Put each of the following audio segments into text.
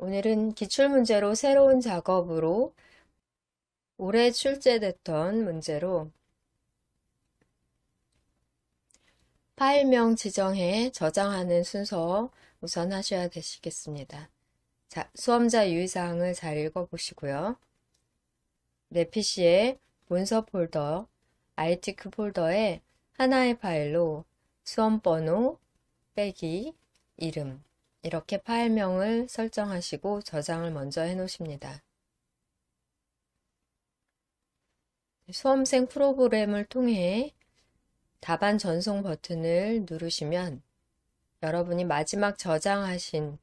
오늘은 기출문제로 새로운 작업으로 올해 출제됐던 문제로 파일명 지정해 저장하는 순서 우선 하셔야 되시겠습니다. 자, 수험자 유의사항을 잘 읽어보시고요. 내 PC에 문서 폴더, ITQ 폴더에 하나의 파일로 수험번호 빼기 이름 이렇게 파일명을 설정하시고 저장을 먼저 해 놓으십니다. 수험생 프로그램을 통해 답안 전송 버튼을 누르시면 여러분이 마지막 저장하신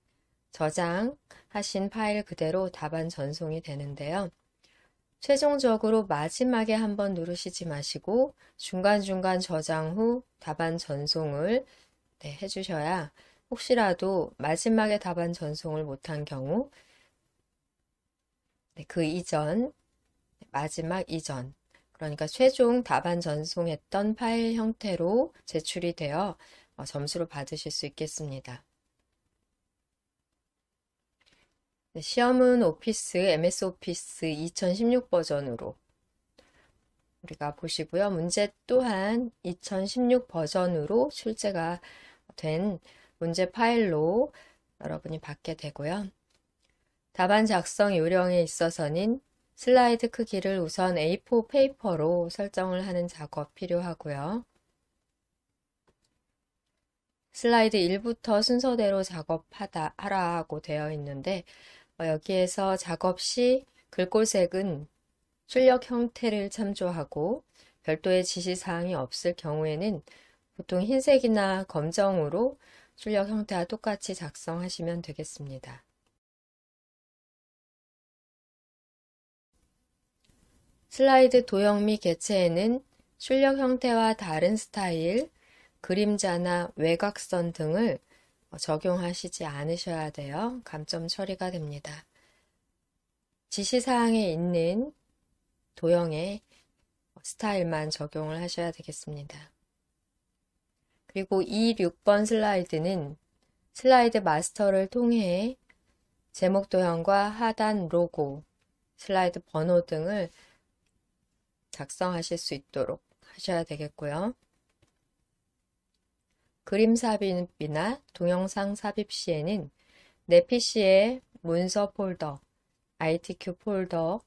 파일 그대로 답안 전송이 되는데요. 최종적으로 마지막에 한번 누르시지 마시고 중간중간 저장 후 답안 전송을 해주셔야 혹시라도 마지막에 답안 전송을 못한 경우 그 이전, 마지막 이전 그러니까 최종 답안 전송했던 파일 형태로 제출이 되어 점수를 받으실 수 있겠습니다. 시험은 MS 오피스 2016 버전으로 우리가 보시고요. 문제 또한 2016 버전으로 출제가 된 문제 파일로 여러분이 받게 되고요. 답안 작성 요령에 있어서는 슬라이드 크기를 우선 A4 페이퍼로 설정을 하는 작업 필요하고요. 슬라이드 1부터 순서대로 하라고 되어 있는데 여기에서 작업 시 글꼴색은 출력 형태를 참조하고 별도의 지시사항이 없을 경우에는 보통 흰색이나 검정으로 출력 형태와 똑같이 작성하시면 되겠습니다. 슬라이드 도형 및 개체에는 출력 형태와 다른 스타일, 그림자나 외곽선 등을 적용하시지 않으셔야 돼요. 감점 처리가 됩니다. 지시사항에 있는 도형의 스타일만 적용을 하셔야 되겠습니다. 그리고 2, 6번 슬라이드는 슬라이드 마스터를 통해 제목 도형과 하단 로고, 슬라이드 번호 등을 작성하실 수 있도록 하셔야 되겠고요. 그림 삽입이나 동영상 삽입 시에는 내 PC에 문서 폴더, ITQ 폴더,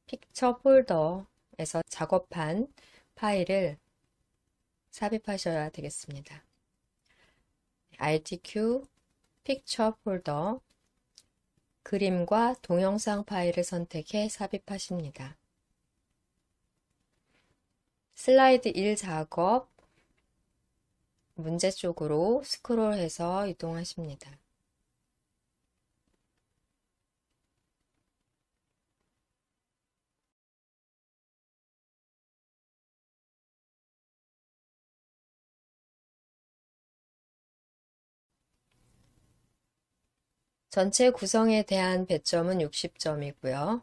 픽처 폴더에서 작업한 파일을 삽입하셔야 되겠습니다. ITQ 픽처 폴더, 그림과 동영상 파일을 선택해 삽입하십니다. 슬라이드 1 작업, 문제 쪽으로 스크롤해서 이동하십니다. 전체 구성에 대한 배점은 60점이고요.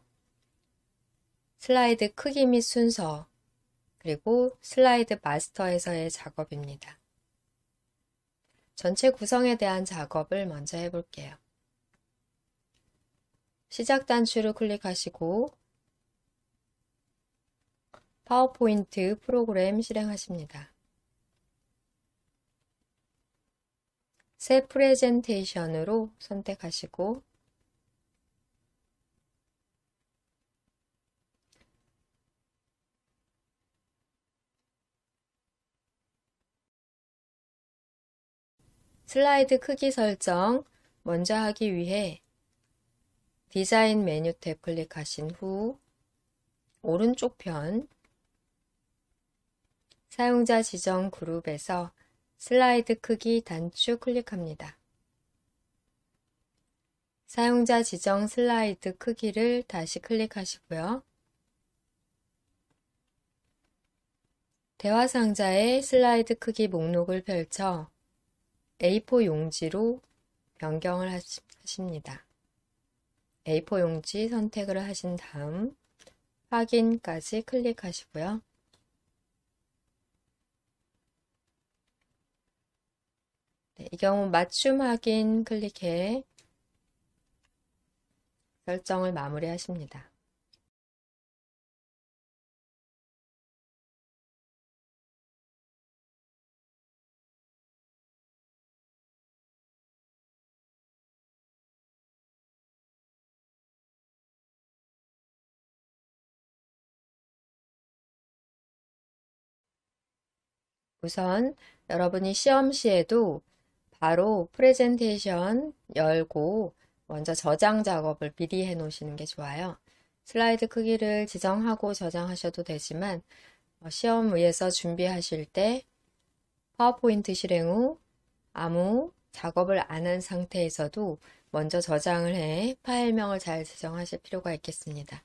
슬라이드 크기 및 순서, 그리고 슬라이드 마스터에서의 작업입니다. 전체 구성에 대한 작업을 먼저 해볼게요. 시작 단추를 클릭하시고 파워포인트 프로그램 실행하십니다. 새 프레젠테이션으로 선택하시고 슬라이드 크기 설정 먼저 하기 위해 디자인 메뉴 탭 클릭하신 후 오른쪽 편 사용자 지정 그룹에서 슬라이드 크기 단추 클릭합니다. 사용자 지정 슬라이드 크기를 다시 클릭하시고요. 대화 상자에 슬라이드 크기 목록을 펼쳐 A4 용지로 변경을 하십니다. A4 용지 선택을 하신 다음 확인까지 클릭하시고요. 이 경우 맞춤 확인 클릭해 설정을 마무리하십니다. 우선 여러분이 시험 시에도 바로 프레젠테이션 열고 먼저 저장 작업을 미리 해 놓으시는 게 좋아요. 슬라이드 크기를 지정하고 저장하셔도 되지만 시험 위에서 준비하실 때 파워포인트 실행 후 아무 작업을 안 한 상태에서도 먼저 저장을 해 파일명을 잘 지정하실 필요가 있겠습니다.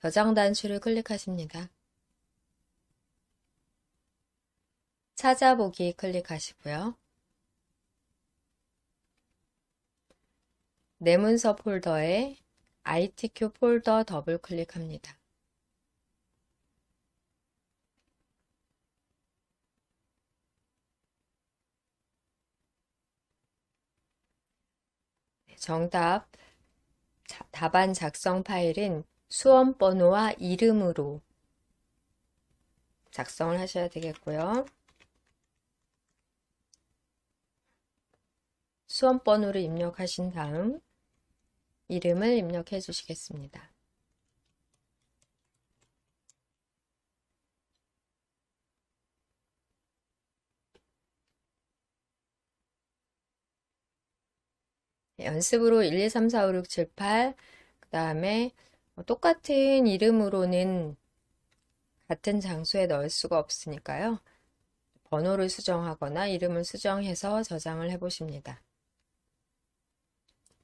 저장 단추를 클릭하십니다. 찾아보기 클릭하시고요. 내 문서 폴더에 ITQ 폴더 더블 클릭합니다. 정답 답안 작성 파일은 수험 번호와 이름으로 작성을 하셔야 되겠고요. 수험 번호를 입력하신 다음 이름을 입력해 주시겠습니다. 연습으로 1, 2, 3, 4, 5, 6, 7, 8, 그 다음에 똑같은 이름으로는 같은 장소에 넣을 수가 없으니까요. 번호를 수정하거나 이름을 수정해서 저장을 해 보십니다.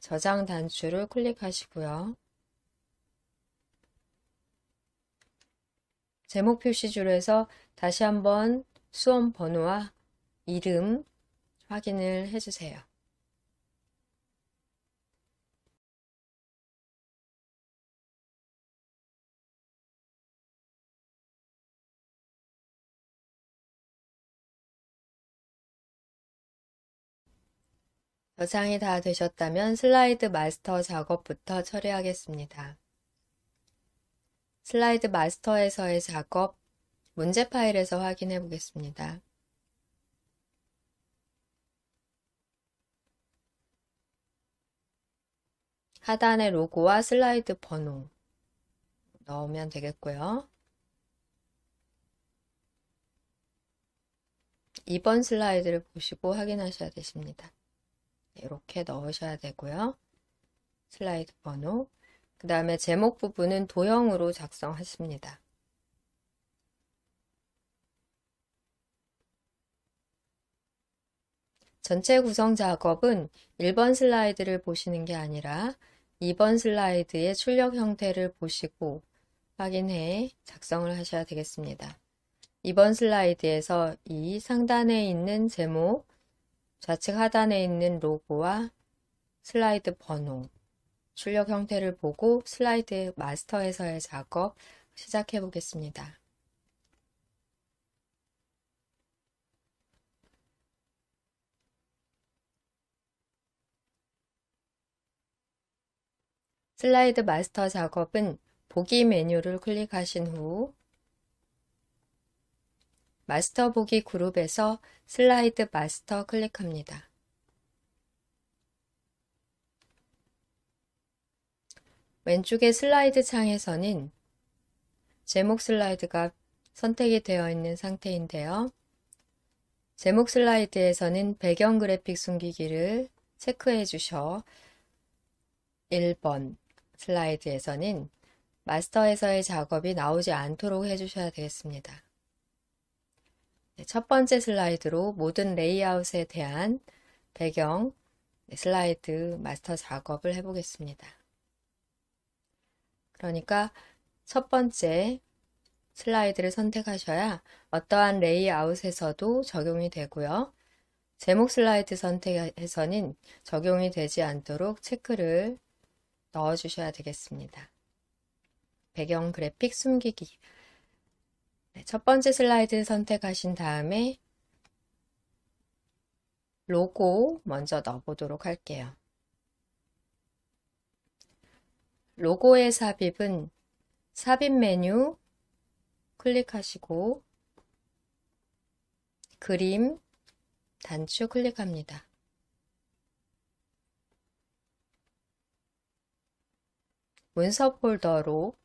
저장 단추를 클릭하시고요. 제목 표시줄에서 다시 한번 수험 번호와 이름 확인을 해주세요. 저장이 다 되셨다면 슬라이드 마스터 작업부터 처리하겠습니다. 슬라이드 마스터에서의 작업, 문제 파일에서 확인해 보겠습니다. 하단에 로고와 슬라이드 번호 넣으면 되겠고요. 2번 슬라이드를 보시고 확인하셔야 되십니다. 이렇게 넣으셔야 되고요. 슬라이드 번호, 그 다음에 제목 부분은 도형으로 작성하십니다. 전체 구성 작업은 1번 슬라이드를 보시는 게 아니라 2번 슬라이드의 출력 형태를 보시고 확인해 작성을 하셔야 되겠습니다. 2번 슬라이드에서 이 상단에 있는 제목, 좌측 하단에 있는 로고와 슬라이드 번호, 출력 형태를 보고 슬라이드 마스터에서의 작업 시작해 보겠습니다. 슬라이드 마스터 작업은 보기 메뉴를 클릭하신 후 마스터 보기 그룹에서 슬라이드 마스터 클릭합니다. 왼쪽의 슬라이드 창에서는 제목 슬라이드가 선택이 되어 있는 상태인데요. 제목 슬라이드에서는 배경 그래픽 숨기기를 체크해 주셔 1번 슬라이드에서는 마스터에서의 작업이 나오지 않도록 해주셔야 되겠습니다. 첫 번째 슬라이드로 모든 레이아웃에 대한 배경 슬라이드 마스터 작업을 해보겠습니다. 그러니까 첫 번째 슬라이드를 선택하셔야 어떠한 레이아웃에서도 적용이 되고요. 제목 슬라이드 선택해서는 적용이 되지 않도록 체크를 넣어주셔야 되겠습니다. 배경 그래픽 숨기기. 첫 번째 슬라이드 선택하신 다음에 로고 먼저 넣어보도록 할게요. 로고의 삽입은 삽입 메뉴 클릭하시고 그림 단추 클릭합니다. 문서 폴더로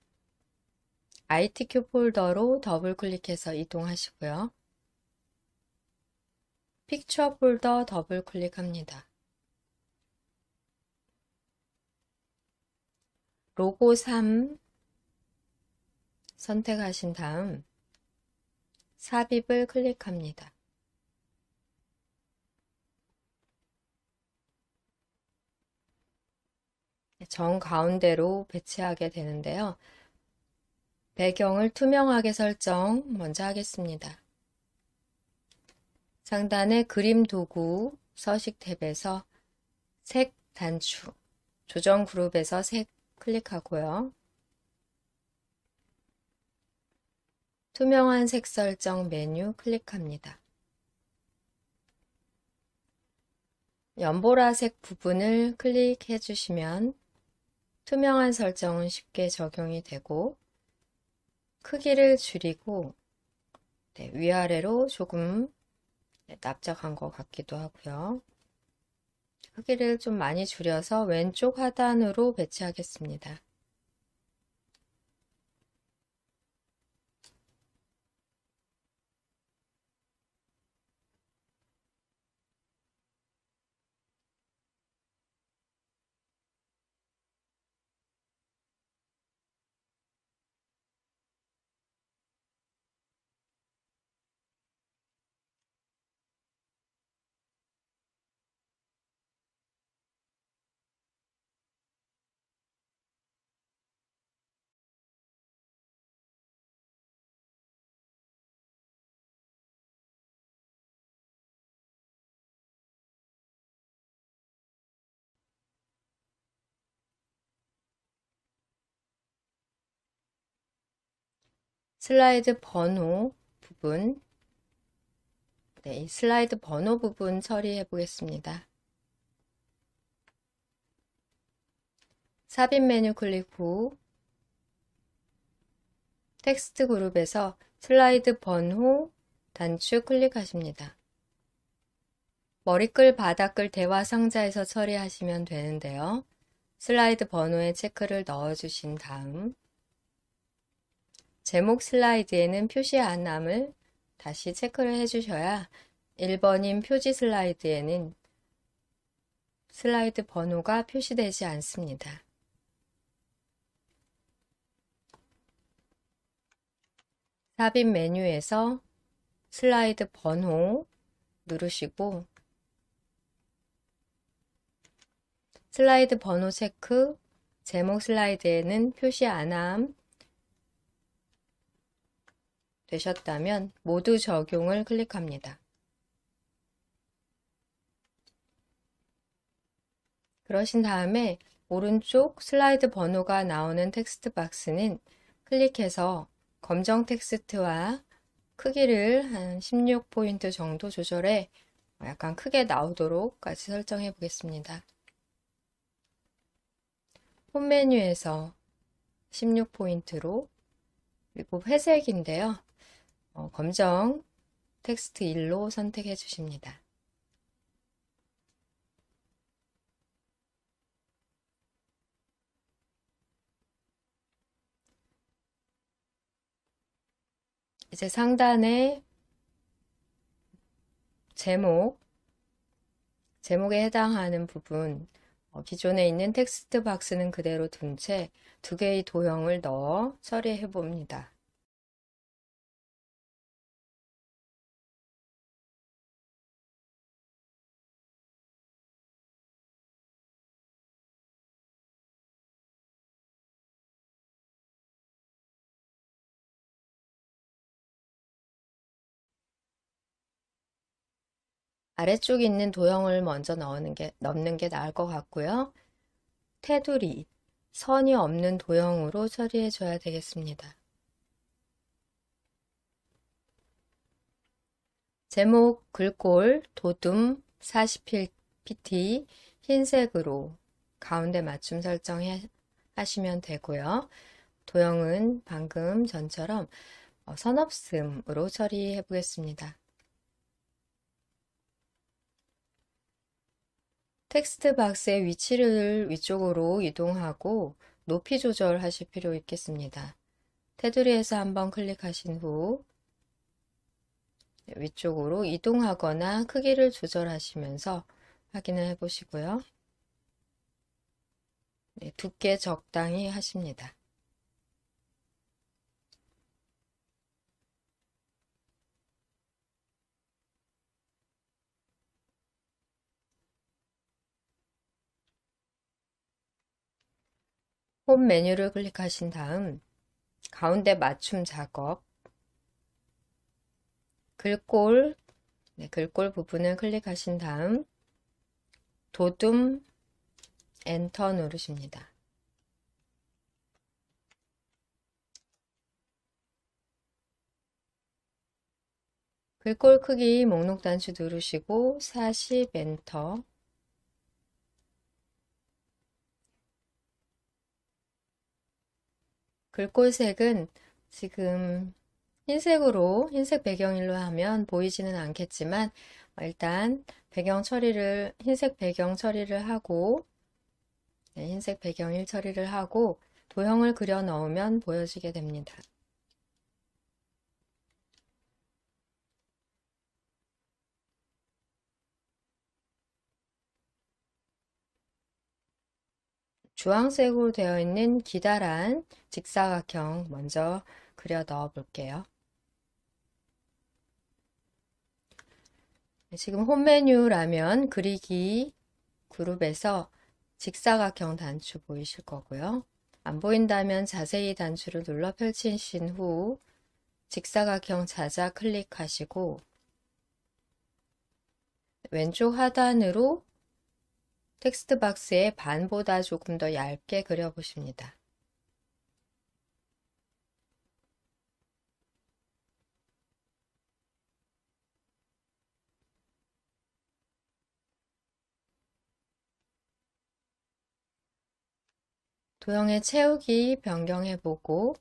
ITQ 폴더로 더블 클릭해서 이동하시고요. 픽처 폴더 더블 클릭합니다. 로고 3 선택하신 다음 삽입을 클릭합니다. 정 가운데로 배치하게 되는데요. 배경을 투명하게 설정 먼저 하겠습니다. 상단의 그림 도구 서식 탭에서 색 단추, 조정 그룹에서 색 클릭하고요. 투명한 색 설정 메뉴 클릭합니다. 연보라색 부분을 클릭해 주시면 투명한 설정은 쉽게 적용이 되고 크기를 줄이고 위아래로 조금 납작한 것 같기도 하고요. 크기를 좀 많이 줄여서 왼쪽 하단으로 배치하겠습니다. 슬라이드 번호 부분, 이 슬라이드 번호 부분 처리해 보겠습니다. 삽입 메뉴 클릭 후 텍스트 그룹에서 슬라이드 번호 단추 클릭하십니다. 머리글, 바닥글, 대화 상자에서 처리하시면 되는데요. 슬라이드 번호에 체크를 넣어주신 다음 제목 슬라이드에는 표시 안함을 다시 체크를 해주셔야 1번인 표지 슬라이드에는 슬라이드 번호가 표시되지 않습니다. 삽입 메뉴에서 슬라이드 번호 누르시고 슬라이드 번호 체크, 제목 슬라이드에는 표시 안함 되셨다면 모두 적용을 클릭합니다. 그러신 다음에 오른쪽 슬라이드 번호가 나오는 텍스트 박스는 클릭해서 검정 텍스트와 크기를 한 16포인트 정도 조절해 약간 크게 나오도록까지 설정해 보겠습니다. 홈 메뉴에서 16포인트로 그리고 회색인데요. 검정 텍스트 1로 선택해 주십니다. 이제 상단에 제목에 해당하는 부분, 기존에 있는 텍스트 박스는 그대로 둔 채 두 개의 도형을 넣어 처리해 봅니다. 아래쪽에 있는 도형을 먼저 넣는 게 나을 것 같고요. 테두리, 선이 없는 도형으로 처리해 줘야 되겠습니다. 제목 글꼴 도둠 40pt 흰색으로 가운데 맞춤 설정해 하시면 되고요. 도형은 방금 전처럼 선없음으로 처리해 보겠습니다. 텍스트 박스의 위치를 위쪽으로 이동하고 높이 조절하실 필요 있겠습니다. 테두리에서 한번 클릭하신 후 위쪽으로 이동하거나 크기를 조절하시면서 확인을 해 보시고요. 네, 두께 적당히 하십니다. 홈 메뉴를 클릭하신 다음 가운데 맞춤 작업, 글꼴, 글꼴 부분을 클릭하신 다음 도둠 엔터 누르십니다. 글꼴 크기 목록 단추 누르시고 40 엔터. 글꼴 색은 지금 흰색 배경일로 하면 보이지는 않겠지만 일단 흰색 배경 처리를 하고 흰색 배경일 처리를 하고 도형을 그려 넣으면 보여지게 됩니다. 주황색으로 되어 있는 기다란 직사각형 먼저 그려 넣어 볼게요. 지금 홈 메뉴라면 그리기 그룹에서 직사각형 단추 보이실 거고요. 안 보인다면 자세히 단추를 눌러 펼치신 후 직사각형 찾아 클릭하시고 왼쪽 하단으로 텍스트 박스의 반보다 조금 더 얇게 그려보십니다. 도형의 채우기 변경해보고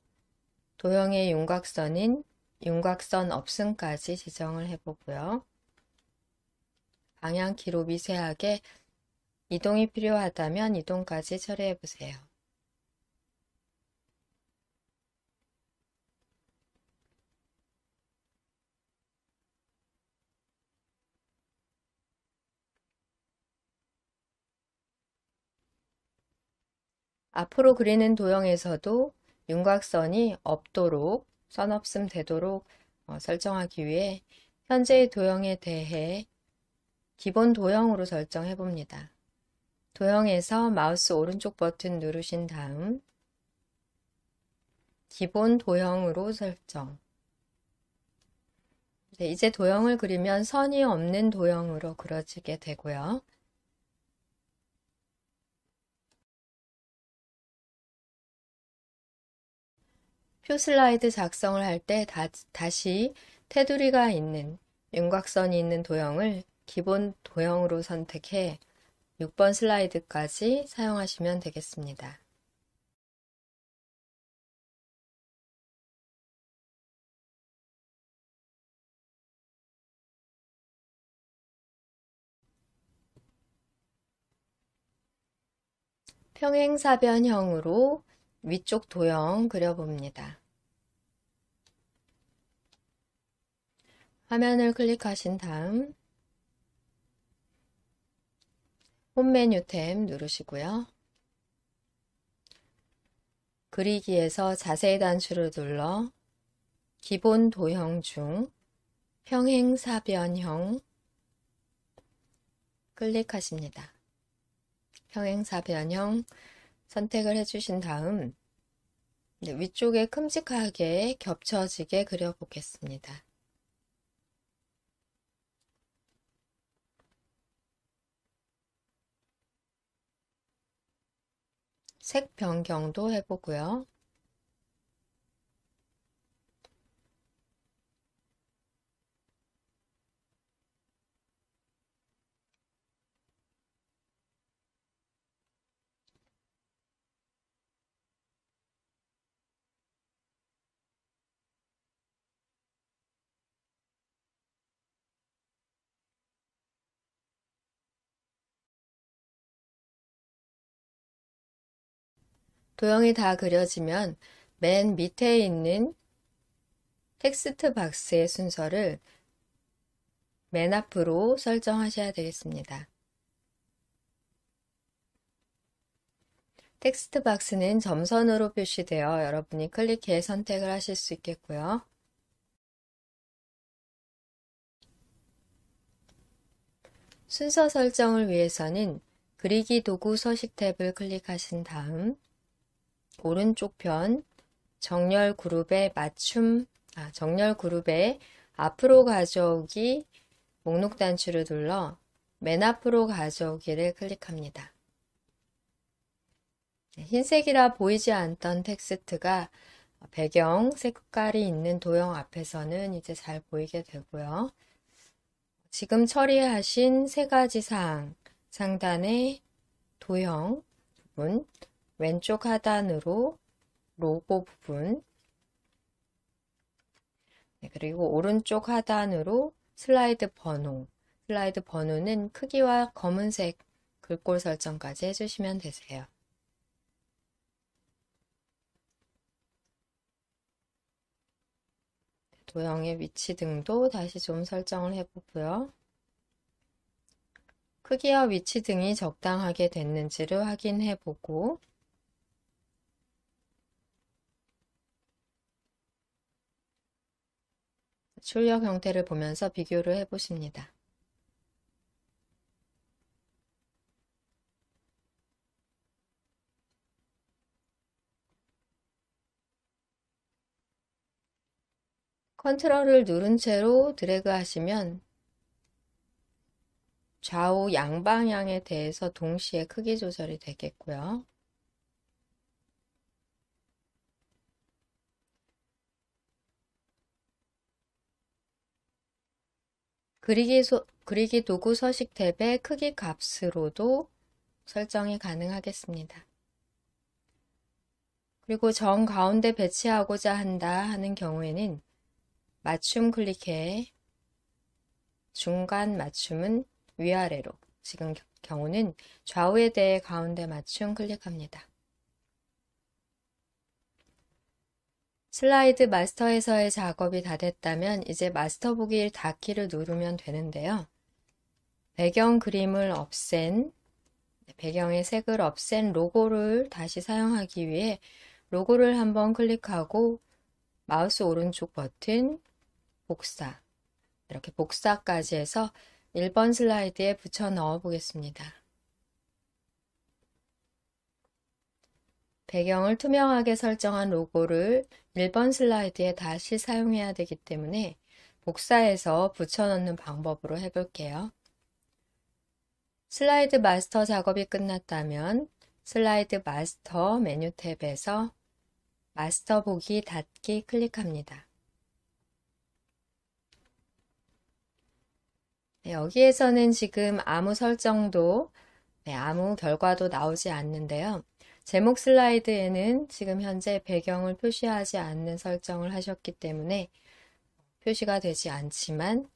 도형의 윤곽선인 윤곽선 없음까지 지정을 해보고요. 방향키로 미세하게 이동이 필요하다면 이동까지 처리해보세요. 앞으로 그리는 도형에서도 윤곽선이 없도록 선 없음 되도록 설정하기 위해 현재의 도형에 대해 기본 도형으로 설정해 봅니다. 도형에서 마우스 오른쪽 버튼 누르신 다음 기본 도형으로 설정. 네, 이제 도형을 그리면 선이 없는 도형으로 그려지게 되고요. 표 슬라이드 작성을 할 때 다시 테두리가 있는 윤곽선이 있는 도형을 기본 도형으로 선택해 6번 슬라이드까지 사용하시면 되겠습니다. 평행사변형으로 위쪽 도형 그려봅니다. 화면을 클릭하신 다음 홈 메뉴 탭 누르시고요. 그리기에서 자세히 단추를 눌러 기본 도형 중 평행사변형 클릭하십니다. 평행사변형 선택을 해주신 다음 위쪽에 큼직하게 겹쳐지게 그려보겠습니다. 색 변경도 해보고요. 도형이 다 그려지면 맨 밑에 있는 텍스트 박스의 순서를 맨 앞으로 설정하셔야 되겠습니다. 텍스트 박스는 점선으로 표시되어 여러분이 클릭해 선택을 하실 수 있겠고요. 순서 설정을 위해서는 그리기 도구 서식 탭을 클릭하신 다음 오른쪽 편 정렬 그룹의 정렬 그룹의 앞으로 가져오기 목록 단추를 눌러 맨 앞으로 가져오기를 클릭합니다. 흰색이라 보이지 않던 텍스트가 배경 색깔이 있는 도형 앞에서는 이제 잘 보이게 되고요. 지금 처리하신 세 가지 사항, 상단의 도형 부분, 왼쪽 하단으로 로고 부분, 그리고 오른쪽 하단으로 슬라이드 번호, 슬라이드 번호는 크기와 검은색 글꼴 설정까지 해주시면 되세요. 도형의 위치 등도 다시 좀 설정을 해보고요. 크기와 위치 등이 적당하게 됐는지를 확인해보고 출력 형태를 보면서 비교를 해보십니다. 컨트롤을 누른 채로 드래그 하시면 좌우 양방향에 대해서 동시에 크기 조절이 되겠고요. 그리기 도구 서식 탭의 크기 값으로도 설정이 가능하겠습니다. 그리고 정 가운데 배치하고자 한다 하는 경우에는 맞춤 클릭해 중간 맞춤은 위아래로, 지금 경우는 좌우에 대해 가운데 맞춤 클릭합니다. 슬라이드 마스터에서의 작업이 다 됐다면 이제 마스터 보기 닫기를 누르면 되는데요. 배경 그림을 없앤, 배경의 색을 없앤 로고를 다시 사용하기 위해 로고를 한번 클릭하고 마우스 오른쪽 버튼, 복사, 이렇게 복사까지 해서 1번 슬라이드에 붙여 넣어 보겠습니다. 배경을 투명하게 설정한 로고를 1번 슬라이드에 다시 사용해야 되기 때문에 복사해서 붙여 넣는 방법으로 해볼게요. 슬라이드 마스터 작업이 끝났다면 슬라이드 마스터 메뉴 탭에서 마스터 보기 닫기 클릭합니다. 여기에서는 지금 아무 설정도, 아무 결과도 나오지 않는데요. 제목 슬라이드에는 지금 현재 배경을 표시하지 않는 설정을 하셨기 때문에 표시가 되지 않지만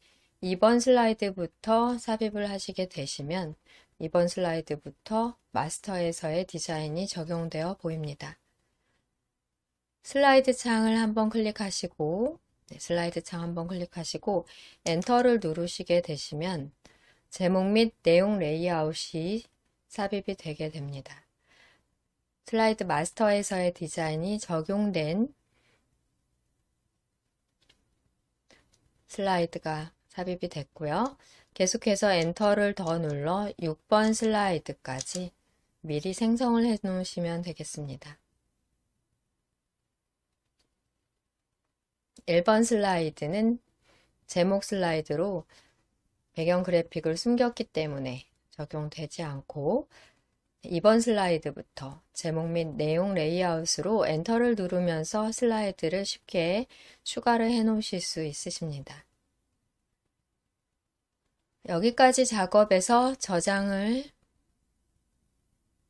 2번 슬라이드부터 삽입을 하시게 되시면 2번 슬라이드부터 마스터에서의 디자인이 적용되어 보입니다. 슬라이드 창을 한번 클릭하시고 슬라이드 창 한번 클릭하시고 엔터를 누르시게 되시면 제목 및 내용 레이아웃이 삽입이 되게 됩니다. 슬라이드 마스터에서의 디자인이 적용된 슬라이드가 삽입이 됐고요. 계속해서 엔터를 더 눌러 6번 슬라이드까지 미리 생성을 해 놓으시면 되겠습니다. 1번 슬라이드는 제목 슬라이드로 배경 그래픽을 숨겼기 때문에 적용되지 않고 2번 슬라이드부터 제목 및 내용 레이아웃으로 엔터를 누르면서 슬라이드를 쉽게 추가를 해 놓으실 수 있으십니다. 여기까지 작업에서 저장을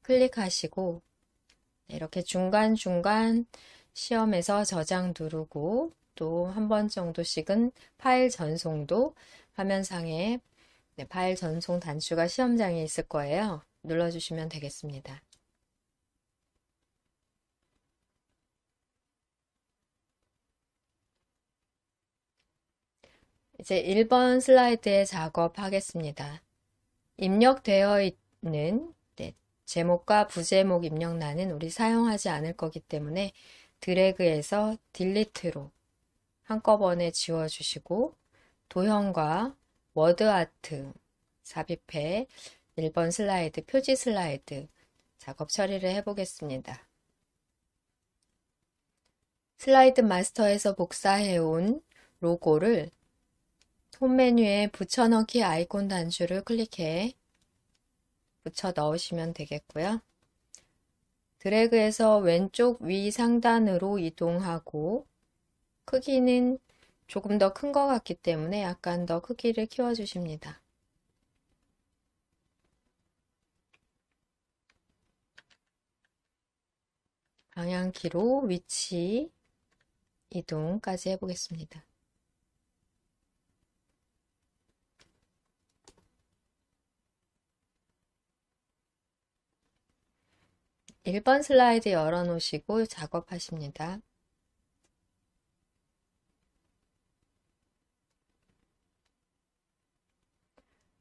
클릭하시고 이렇게 중간중간 시험에서 저장 누르고 또 한 번 정도씩은 파일 전송도 화면상에 파일 전송 단추가 시험장에 있을 거예요. 눌러주시면 되겠습니다. 이제 1번 슬라이드에 작업하겠습니다. 입력되어 있는 제목과 부제목 입력란은 우리 사용하지 않을 거기 때문에 드래그해서 딜리트로 한꺼번에 지워주시고 도형과 워드아트 삽입해 1번 슬라이드, 표지 슬라이드 작업 처리를 해보겠습니다. 슬라이드 마스터에서 복사해온 로고를 홈 메뉴에 붙여넣기 아이콘 단추를 클릭해 붙여 넣으시면 되겠고요. 드래그해서 왼쪽 위 상단으로 이동하고 크기는 조금 더 큰 것 같기 때문에 약간 더 크기를 키워주십니다. 방향키로 위치 이동까지 해보겠습니다. 일 번 슬라이드 열어놓으시고 작업하십니다.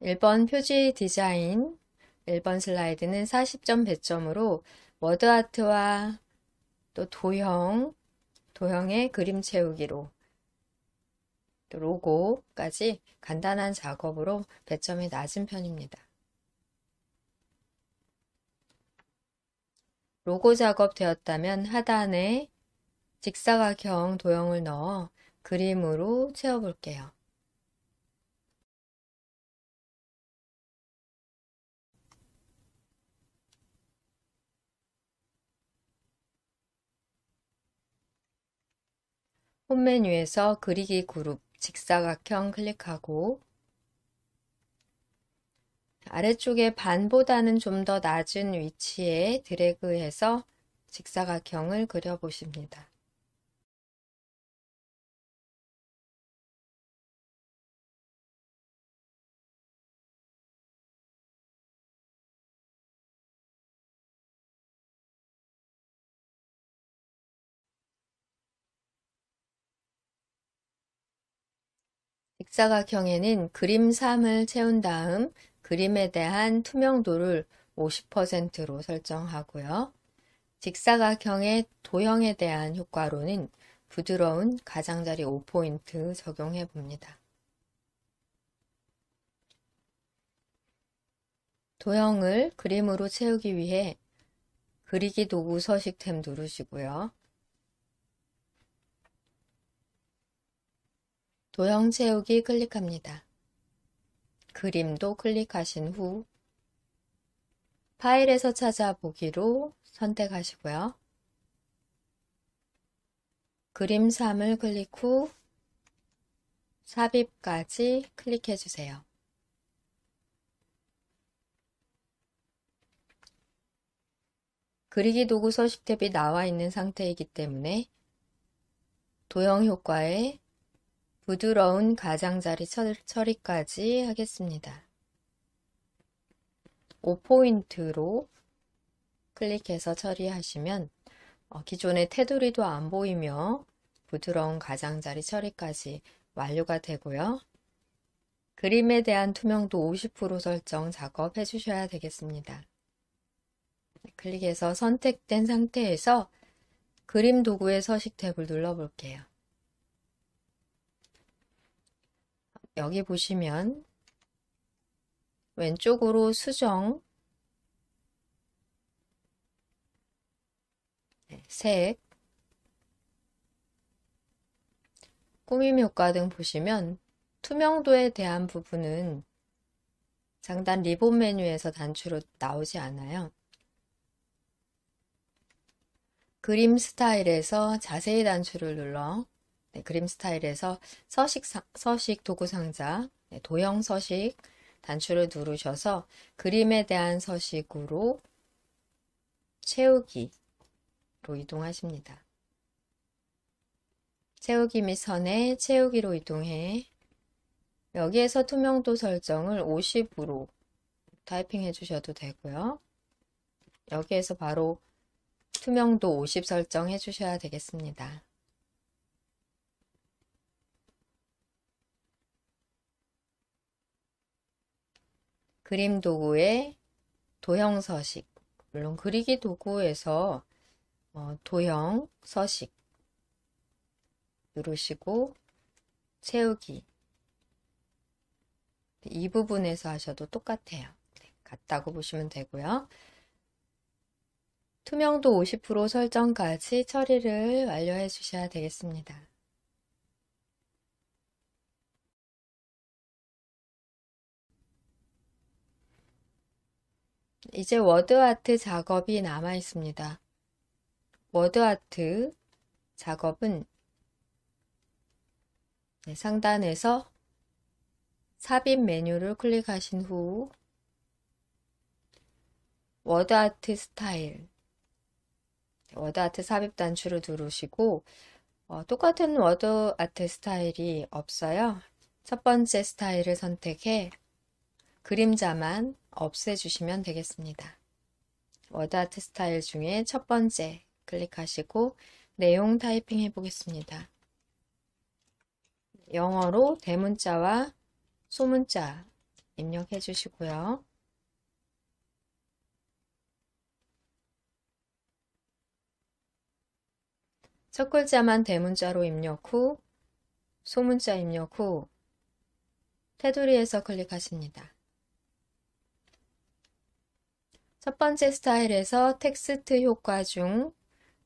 1번 표지 디자인 1번 슬라이드는 40점 배점으로 워드아트와 또 도형의 그림 채우기로 또 로고까지 간단한 작업으로 배점이 낮은 편입니다. 로고 작업 되었다면 하단에 직사각형 도형을 넣어 그림으로 채워볼게요. 홈 메뉴에서 그리기 그룹 직사각형 클릭하고 아래쪽에 반보다는 좀 더 낮은 위치에 드래그해서 직사각형을 그려보십니다. 직사각형에는 그림 3을 채운 다음 그림에 대한 투명도를 50%로 설정하고요. 직사각형의 도형에 대한 효과로는 부드러운 가장자리 5포인트 적용해 봅니다. 도형을 그림으로 채우기 위해 그리기 도구 서식 탭 누르시고요. 도형 채우기 클릭합니다. 그림도 클릭하신 후 파일에서 찾아보기로 선택하시고요. 그림 3을 클릭 후 삽입까지 클릭해 주세요. 그리기 도구 서식 탭이 나와 있는 상태이기 때문에 도형 효과에 부드러운 가장자리 처리까지 하겠습니다. 5포인트로 클릭해서 처리하시면 기존의 테두리도 안 보이며 부드러운 가장자리 처리까지 완료가 되고요. 그림에 대한 투명도 50% 설정 작업해 주셔야 되겠습니다. 클릭해서 선택된 상태에서 그림 도구의 서식 탭을 눌러볼게요. 여기 보시면 왼쪽으로 수정, 색, 꾸밈 효과 등 보시면 투명도에 대한 부분은 상단 리본 메뉴에서 단추로 나오지 않아요. 그림 스타일에서 자세히 단추를 눌러 그림 스타일에서 서식 도구 상자, 도형 서식 단추를 누르셔서 그림에 대한 서식으로 채우기로 이동하십니다. 채우기 및 선에 채우기로 이동해 여기에서 투명도 설정을 50으로 타이핑해 주셔도 되고요. 여기에서 바로 투명도 50 설정해 주셔야 되겠습니다. 그림 도구의 도형 서식, 물론 그리기 도구에서 도형 서식 누르시고 채우기 이 부분에서 하셔도 똑같아요. 네, 같다고 보시면 되고요. 투명도 50% 설정까지 처리를 완료해 주셔야 되겠습니다. 이제 워드아트 작업이 남아 있습니다. 워드아트 작업은 상단에서 삽입 메뉴를 클릭하신 후 워드아트 스타일, 워드아트 삽입 단추를 누르시고 똑같은 워드아트 스타일이 없어요. 첫 번째 스타일을 선택해 그림자만 없애주시면 되겠습니다. 워드아트 스타일 중에 첫 번째 클릭하시고 내용 타이핑 해보겠습니다. 영어로 대문자와 소문자 입력해 주시고요. 첫 글자만 대문자로 입력 후 소문자 입력 후 테두리에서 클릭하십니다. 첫 번째 스타일에서 텍스트 효과 중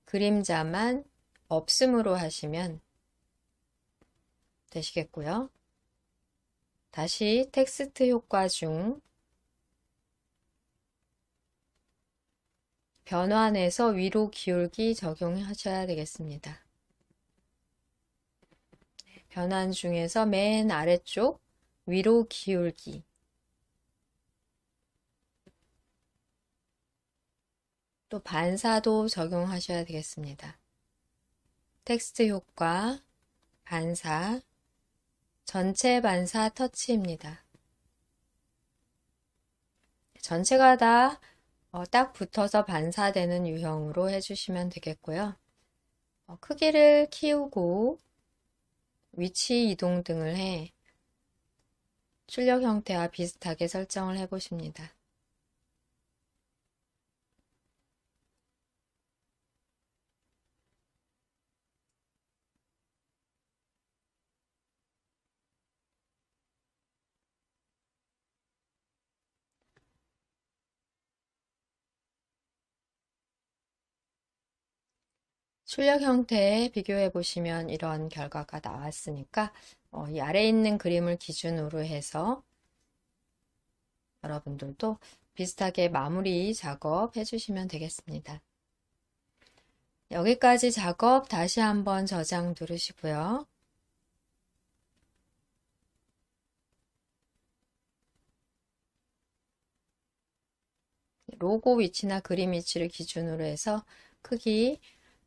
그림자만 없음으로 하시면 되시겠고요. 다시 텍스트 효과 중 변환해서 위로 기울기 적용하셔야 되겠습니다. 변환 중에서 맨 아래쪽 위로 기울기 또 반사도 적용하셔야 되겠습니다. 텍스트 효과, 반사, 전체 반사 터치입니다. 전체가 다 딱 붙어서 반사되는 유형으로 해주시면 되겠고요. 크기를 키우고 위치 이동 등을 해 출력 형태와 비슷하게 설정을 해 보십니다. 출력 형태에 비교해 보시면 이런 결과가 나왔으니까 이 아래에 있는 그림을 기준으로 해서 여러분들도 비슷하게 마무리 작업 해주시면 되겠습니다. 여기까지 작업 다시 한번 저장 누르시고요. 로고 위치나 그림 위치를 기준으로 해서 크기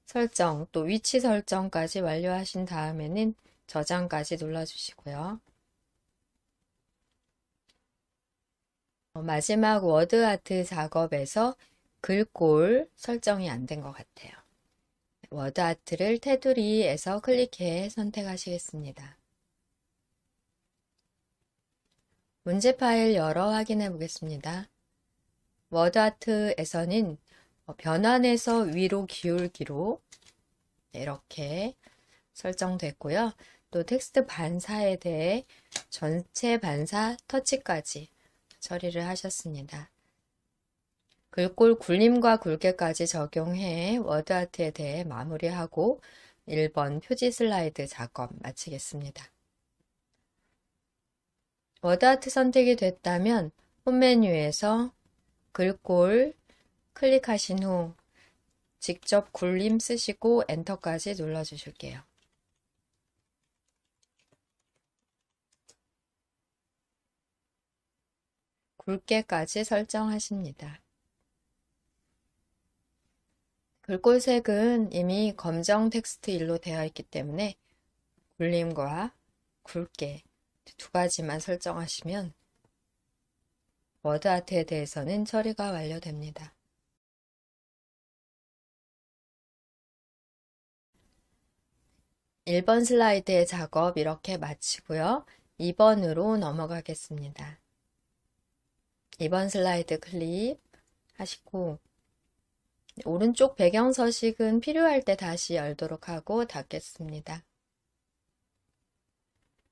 설정, 또 위치 설정까지 완료하신 다음에는 저장까지 눌러주시고요. 마지막 워드아트 작업에서 글꼴 설정이 안 된 것 같아요. 워드아트를 테두리에서 클릭해 선택하시겠습니다. 문제 파일 열어 확인해 보겠습니다. 워드아트에서는 변환해서 위로 기울기로 이렇게 설정됐고요. 또 텍스트 반사에 대해 전체 반사 터치까지 처리를 하셨습니다. 글꼴 굴림과 굵게까지 적용해 워드아트에 대해 마무리하고 1번 표지 슬라이드 작업 마치겠습니다. 워드아트 선택이 됐다면 홈 메뉴에서 글꼴 클릭하신 후 직접 굴림 쓰시고 엔터까지 눌러주실게요. 굵게까지 설정하십니다. 글꼴색은 이미 검정 텍스트 일로 되어 있기 때문에 굴림과 굵게 두 가지만 설정하시면 워드아트에 대해서는 처리가 완료됩니다. 1번 슬라이드의 작업 이렇게 마치고요. 2번으로 넘어가겠습니다. 2번 슬라이드 클릭하시고 오른쪽 배경 서식은 필요할 때 다시 열도록 하고 닫겠습니다.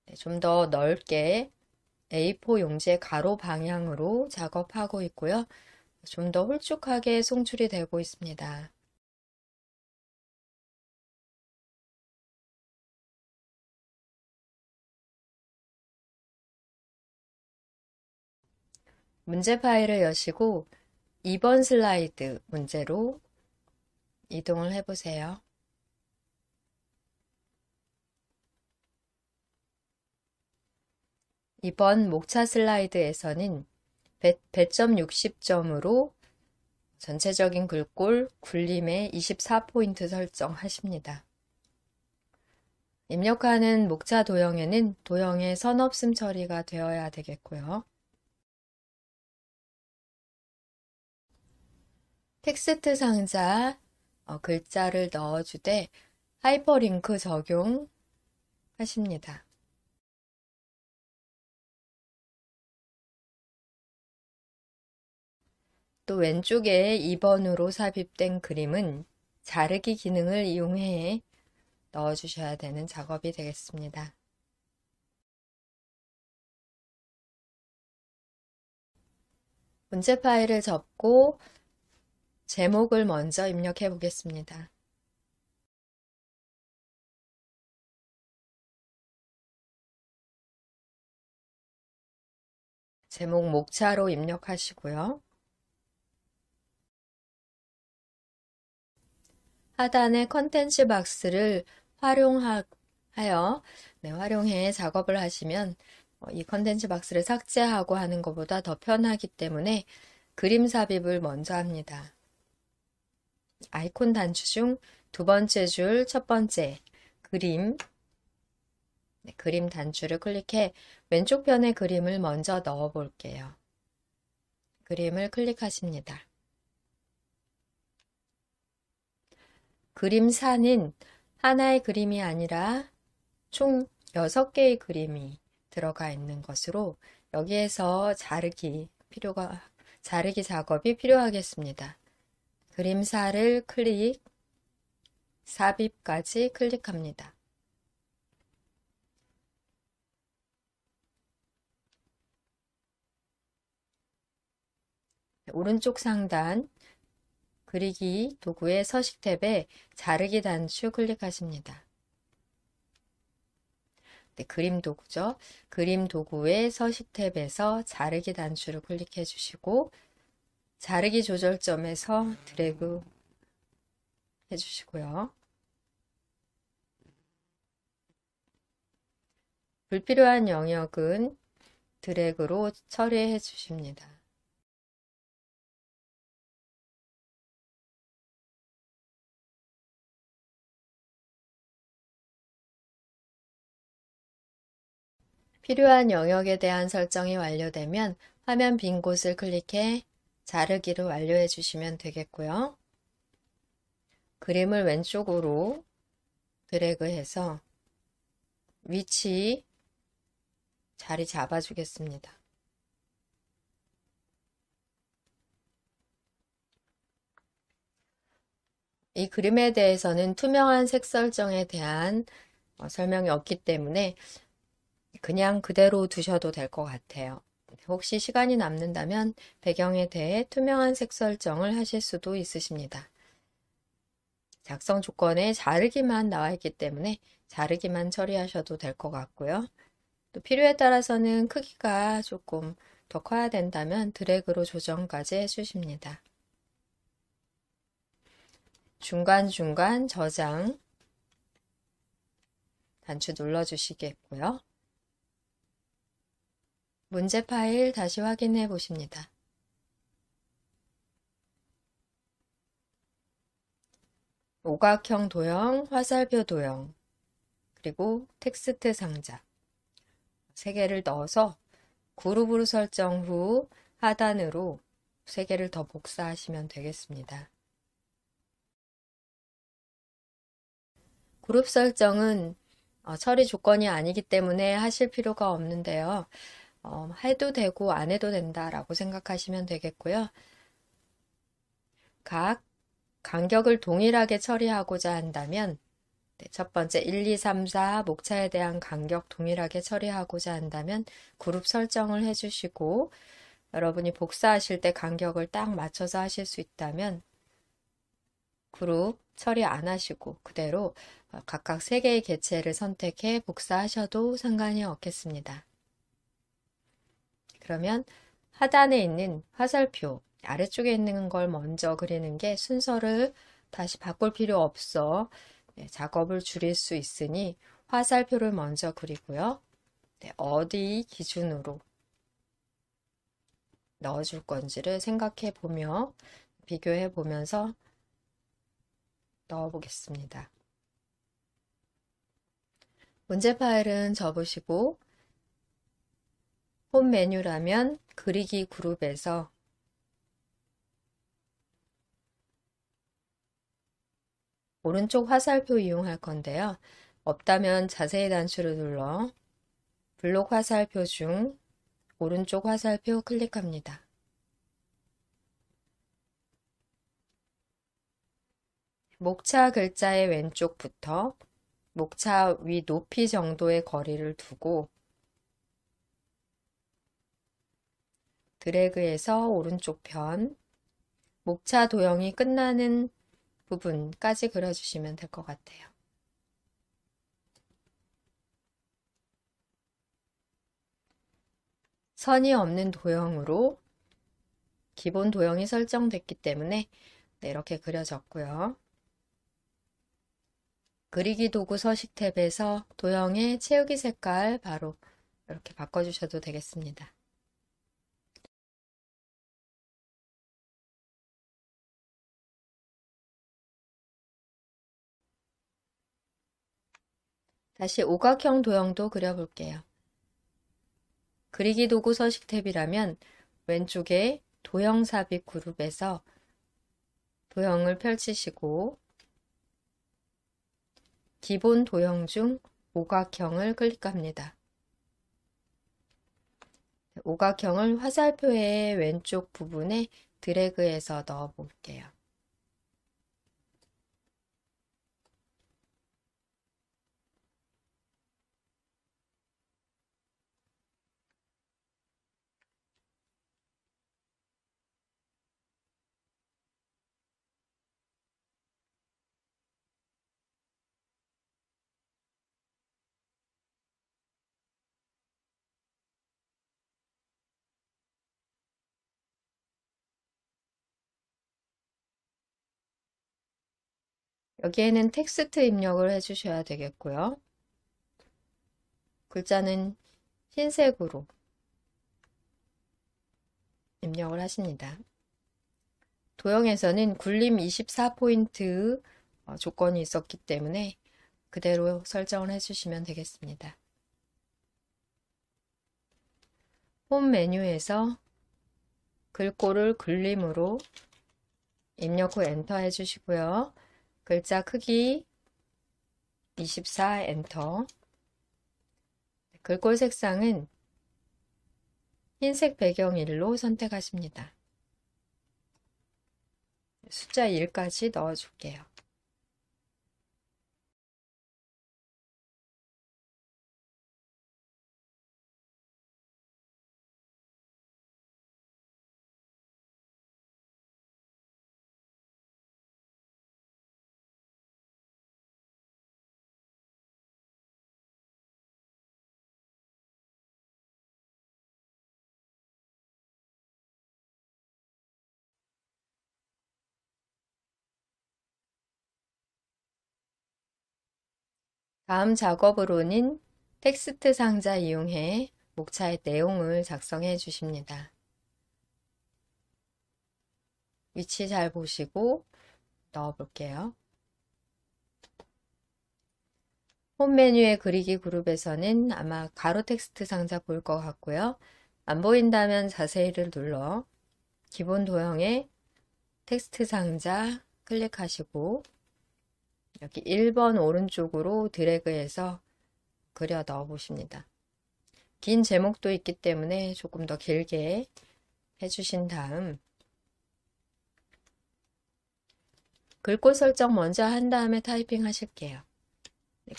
네, 좀 더 넓게 A4 용지의 가로 방향으로 작업하고 있고요. 좀 더 홀쭉하게 송출이 되고 있습니다. 문제 파일을 여시고 2번 슬라이드 문제로 이동을 해보세요. 이번 목차 슬라이드에서는 배점 60점으로 전체적인 글꼴 굴림에 24포인트 설정하십니다. 입력하는 목차 도형에는 도형의 선 없음 처리가 되어야 되겠고요. 텍스트 상자 글자를 넣어주되 하이퍼링크 적용하십니다. 또 왼쪽에 2번으로 삽입된 그림은 자르기 기능을 이용해 넣어주셔야 되는 작업이 되겠습니다. 문제 파일을 접고 제목을 먼저 입력해 보겠습니다. 제목 목차로 입력하시고요. 하단의 컨텐츠 박스를 활용해 작업을 하시면 이 컨텐츠 박스를 삭제하고 하는 것보다 더 편하기 때문에 그림 삽입을 먼저 합니다. 아이콘 단추 중 두 번째 줄 첫 번째 그림 단추를 클릭해 왼쪽 편의 그림을 먼저 넣어 볼게요. 그림을 클릭하십니다. 그림사는 하나의 그림이 아니라 총 6개의 그림이 들어가 있는 것으로 여기에서 자르기 작업이 필요하겠습니다. 그림사를 클릭, 삽입까지 클릭합니다. 오른쪽 상단 그리기 도구의 서식 탭에 자르기 단추 클릭하십니다. 네, 그림 도구죠. 그림 도구의 서식 탭에서 자르기 단추를 클릭해 주시고 자르기 조절점에서 드래그 해주시고요. 불필요한 영역은 드래그로 처리해 주십니다. 필요한 영역에 대한 설정이 완료되면 화면 빈 곳을 클릭해 자르기를 완료해 주시면 되겠고요. 그림을 왼쪽으로 드래그해서 위치 자리 잡아주겠습니다. 이 그림에 대해서는 투명한 색 설정에 대한 설명이 없기 때문에 그냥 그대로 두셔도 될 것 같아요. 혹시 시간이 남는다면 배경에 대해 투명한 색 설정을 하실 수도 있으십니다. 작성 조건에 자르기만 나와 있기 때문에 자르기만 처리하셔도 될 것 같고요. 또 필요에 따라서는 크기가 조금 더 커야 된다면 드래그로 조정까지 해주십니다. 중간중간 저장 단추 눌러주시겠고요. 문제 파일 다시 확인해 보십니다. 오각형 도형, 화살표 도형, 그리고 텍스트 상자 3개를 넣어서 그룹으로 설정 후 하단으로 3개를 더 복사하시면 되겠습니다. 그룹 설정은 처리 조건이 아니기 때문에 하실 필요가 없는데요. 해도 되고 안 해도 된다라고 생각하시면 되겠고요. 각 간격을 동일하게 처리하고자 한다면 첫 번째 1, 2, 3, 4 목차에 대한 간격 동일하게 처리하고자 한다면 그룹 설정을 해주시고 여러분이 복사하실 때 간격을 딱 맞춰서 하실 수 있다면 그룹 처리 안 하시고 그대로 각각 3개의 개체를 선택해 복사하셔도 상관이 없겠습니다. 그러면 하단에 있는 화살표 아래쪽에 있는 걸 먼저 그리는 게 순서를 다시 바꿀 필요 없어 작업을 줄일 수 있으니 화살표를 먼저 그리고요. 어디 기준으로 넣어줄 건지를 생각해 보며 비교해 보면서 넣어 보겠습니다. 문제 파일은 접으시고 홈 메뉴라면 그리기 그룹에서 오른쪽 화살표 이용할 건데요. 없다면 자세히 단추를 눌러 블록 화살표 중 오른쪽 화살표 클릭합니다. 목차 글자의 왼쪽부터 목차 위 높이 정도의 거리를 두고 드래그해서 오른쪽 편 목차 도형이 끝나는 부분까지 그려주시면 될 것 같아요. 선이 없는 도형으로 기본 도형이 설정됐기 때문에 이렇게 그려졌고요. 그리기 도구 서식 탭에서 도형의 채우기 색깔 바로 이렇게 바꿔주셔도 되겠습니다. 다시 오각형 도형도 그려볼게요. 그리기 도구 서식 탭이라면 왼쪽에 도형 삽입 그룹에서 도형을 펼치시고 기본 도형 중 오각형을 클릭합니다. 오각형을 화살표의 왼쪽 부분에 드래그해서 넣어 볼게요. 여기에는 텍스트 입력을 해주셔야 되겠고요. 글자는 흰색으로 입력을 하십니다. 도형에서는 굴림 24포인트 조건이 있었기 때문에 그대로 설정을 해주시면 되겠습니다. 홈 메뉴에서 글꼴을 굴림으로 입력 후 엔터 해주시고요. 글자 크기 24 엔터. 글꼴 색상은 흰색 배경 1로 선택하십니다. 숫자 1까지 넣어줄게요. 다음 작업으로는 텍스트 상자 이용해 목차의 내용을 작성해 주십니다. 위치 잘 보시고 넣어 볼게요. 홈 메뉴의 그리기 그룹에서는 아마 가로 텍스트 상자 보일 것 같고요. 안 보인다면 자세히를 눌러 기본 도형의 텍스트 상자 클릭하시고 여기 1번 오른쪽으로 드래그해서 그려 넣어 보십니다. 긴 제목도 있기 때문에 조금 더 길게 해주신 다음 글꼴 설정 먼저 한 다음에 타이핑 하실게요.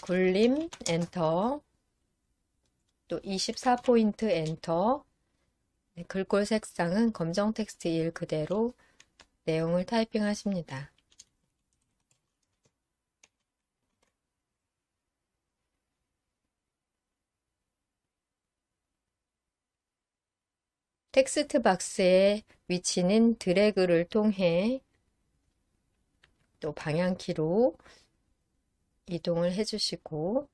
굴림 엔터, 또 24포인트 엔터. 글꼴 색상은 검정 텍스트 1 그대로 내용을 타이핑 하십니다. 텍스트 박스의 위치는 드래그를 통해 또 방향키로 이동을 해주시고,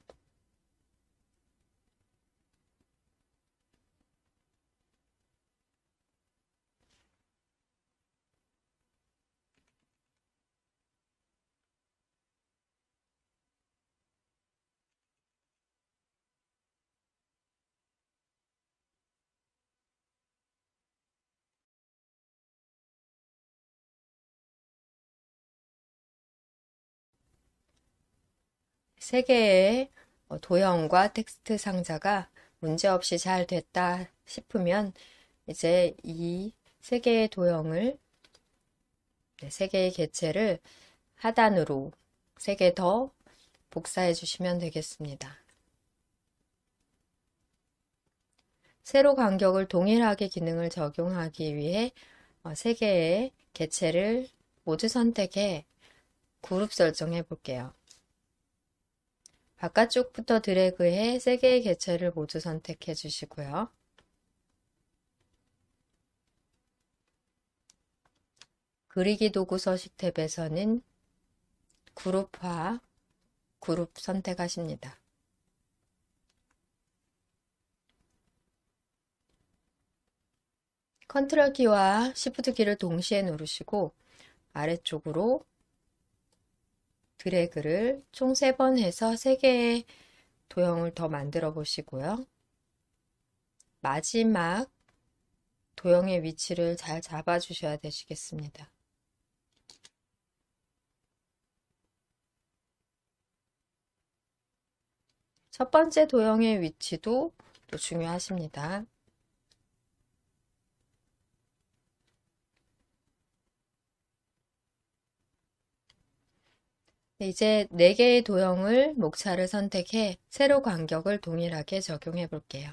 세 개의 도형과 텍스트 상자가 문제없이 잘 됐다 싶으면 이제 이 세 개의 도형을, 세 개의 개체를 하단으로 세 개 더 복사해 주시면 되겠습니다. 세로 간격을 동일하게 기능을 적용하기 위해 세 개의 개체를 모두 선택해 그룹 설정해 볼게요. 바깥쪽부터 드래그해 세 개의 개체를 모두 선택해 주시고요. 그리기 도구 서식 탭에서는 그룹화, 그룹 선택하십니다. 컨트롤 키와 시프트 키를 동시에 누르시고 아래쪽으로 드래그를 총 3번 해서 3개의 도형을 더 만들어 보시고요. 마지막 도형의 위치를 잘 잡아 주셔야 되시겠습니다. 첫 번째 도형의 위치도 또 중요하십니다. 이제 4개의 도형을 목차를 선택해 세로 간격을 동일하게 적용해 볼게요.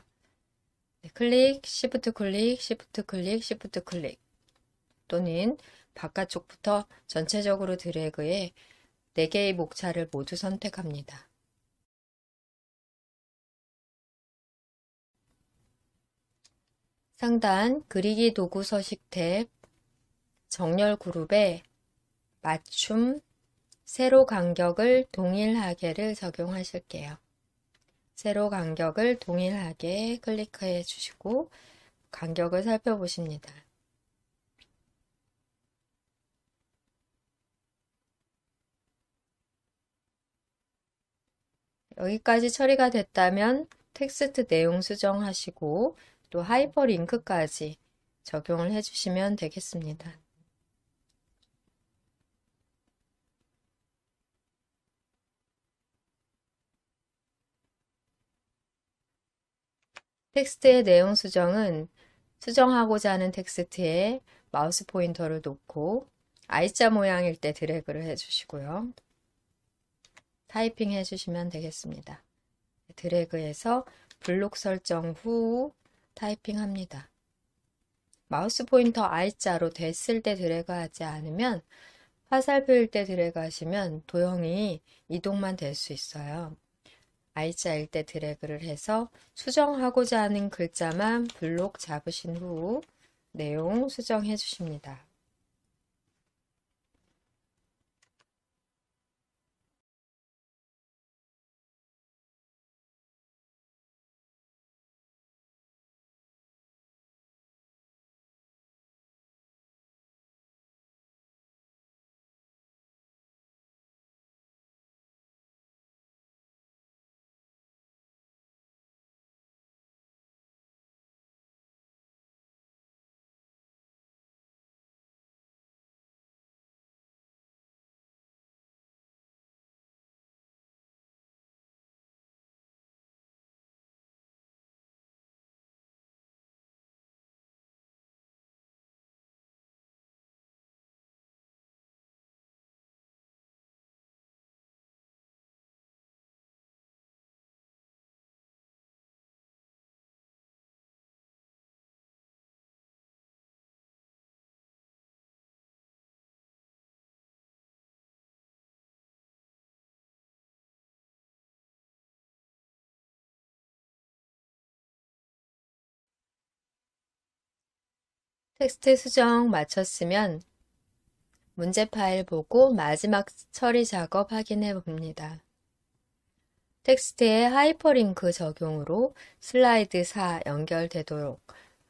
클릭, 시프트 클릭, 시프트 클릭, 시프트 클릭, 또는 바깥쪽부터 전체적으로 드래그해 4개의 목차를 모두 선택합니다. 상단 그리기 도구 서식 탭 정렬 그룹에 맞춤 세로 간격을 동일하게를 적용하실게요. 세로 간격을 동일하게 클릭해 주시고 간격을 살펴보십니다. 여기까지 처리가 됐다면 텍스트 내용 수정하시고 또 하이퍼링크까지 적용을 해주시면 되겠습니다. 텍스트의 내용 수정은 수정하고자 하는 텍스트에 마우스 포인터를 놓고 I자 모양일 때 드래그를 해주시고요. 타이핑 해주시면 되겠습니다. 드래그해서 블록 설정 후 타이핑 합니다. 마우스 포인터 I자로 됐을 때 드래그 하지 않으면 화살표일 때 드래그 하시면 도형이 이동만 될 수 있어요. I자일 때 드래그를 해서 수정하고자 하는 글자만 블록 잡으신 후 내용 수정해 주십니다. 텍스트 수정 마쳤으면 문제 파일 보고 마지막 처리 작업 확인해 봅니다. 텍스트에 하이퍼링크 적용으로 슬라이드 4 연결되도록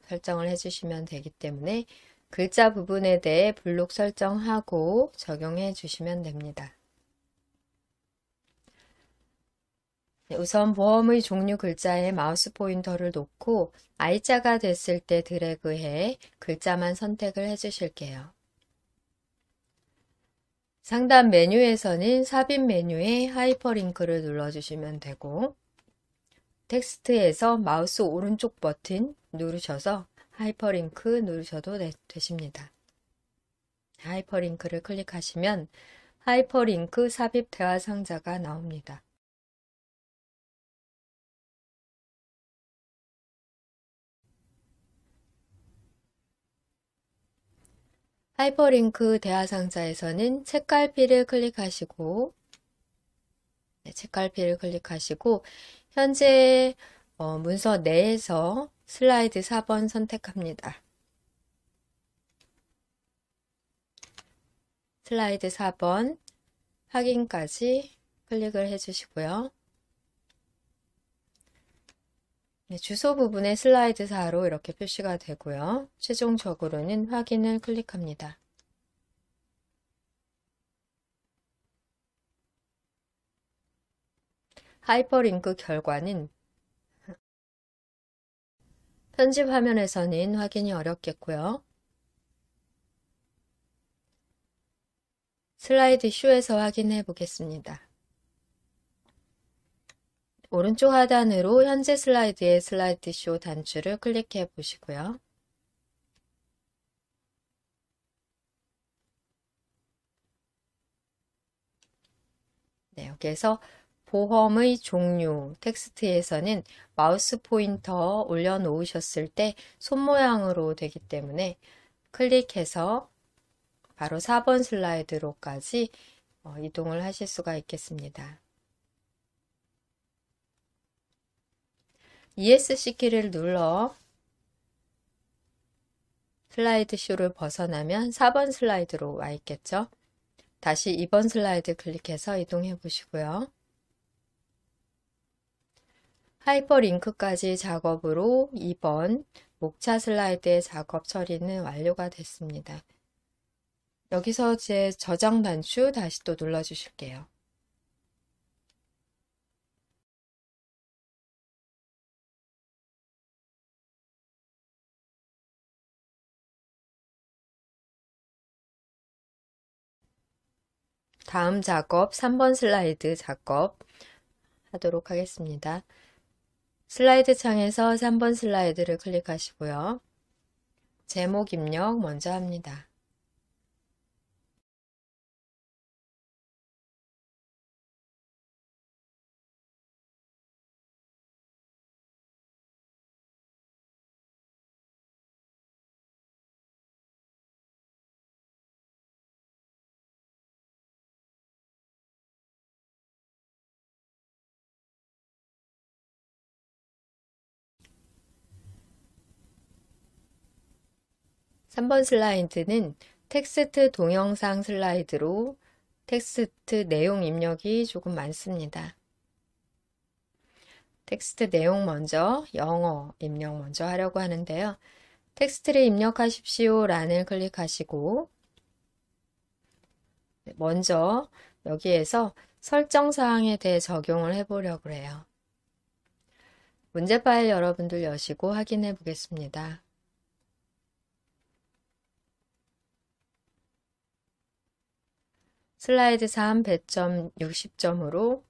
설정을 해주시면 되기 때문에 글자 부분에 대해 블록 설정하고 적용해 주시면 됩니다. 우선 보험의 종류 글자에 마우스 포인터를 놓고 I자가 됐을 때 드래그해 글자만 선택을 해 주실게요. 상단 메뉴에서는 삽입 메뉴에 하이퍼링크를 눌러주시면 되고 텍스트에서 마우스 오른쪽 버튼 누르셔서 하이퍼링크 누르셔도 되십니다. 하이퍼링크를 클릭하시면 하이퍼링크 삽입 대화 상자가 나옵니다. 하이퍼링크 대화 상자에서는 책갈피를 클릭하시고 책갈피를 클릭하시고 현재 문서 내에서 슬라이드 4번 선택합니다. 슬라이드 4번 확인까지 클릭을 해주시고요. 주소 부분에 슬라이드 4로 이렇게 표시가 되고요. 최종적으로는 확인을 클릭합니다. 하이퍼링크 결과는 편집 화면에서는 확인이 어렵겠고요. 슬라이드 쇼에서 확인해 보겠습니다. 오른쪽 하단으로 현재 슬라이드의 슬라이드 쇼 단추를 클릭해 보시고요. 네, 여기에서 보험의 종류 텍스트에서는 마우스 포인터 올려놓으셨을 때 손 모양으로 되기 때문에 클릭해서 바로 4번 슬라이드로까지 이동을 하실 수가 있겠습니다. ESC 키를 눌러 슬라이드 쇼를 벗어나면 4번 슬라이드로 와 있겠죠. 다시 2번 슬라이드 클릭해서 이동해 보시고요. 하이퍼링크까지 작업으로 2번 목차 슬라이드의 작업 처리는 완료가 됐습니다. 여기서 제 저장 단추 다시 또 눌러 주실게요. 다음 작업 3번 슬라이드 작업 하도록 하겠습니다. 슬라이드 창에서 3번 슬라이드를 클릭하시고요. 제목 입력 먼저 합니다. 삼 번 슬라이드는 텍스트 동영상 슬라이드로 텍스트 내용 입력이 조금 많습니다. 텍스트 내용 먼저 영어 입력 먼저 하려고 하는데요. 텍스트를 입력하십시오 란을 클릭하시고 먼저 여기에서 설정 사항에 대해 적용을 해보려고 해요. 문제 파일 여러분들 여시고 확인해 보겠습니다. 슬라이드 3 배점 60점으로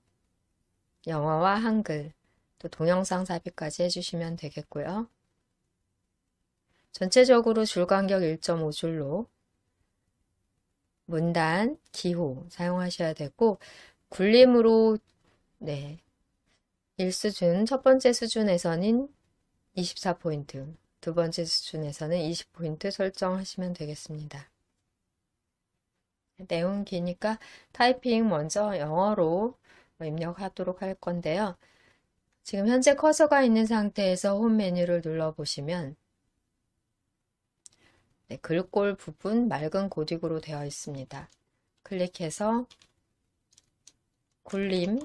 영어와 한글 또 동영상 삽입까지 해주시면 되겠고요. 전체적으로 줄 간격 1.5줄로 문단, 기호 사용하셔야 되고 굴림으로 1수준, 첫 번째 수준에서는 24포인트, 두 번째 수준에서는 20포인트 설정하시면 되겠습니다. 내용 기니까 타이핑 먼저 영어로 입력하도록 할 건데요. 지금 현재 커서가 있는 상태에서 홈 메뉴를 눌러보시면 네, 글꼴 부분 맑은 고딕으로 되어 있습니다. 클릭해서 굴림,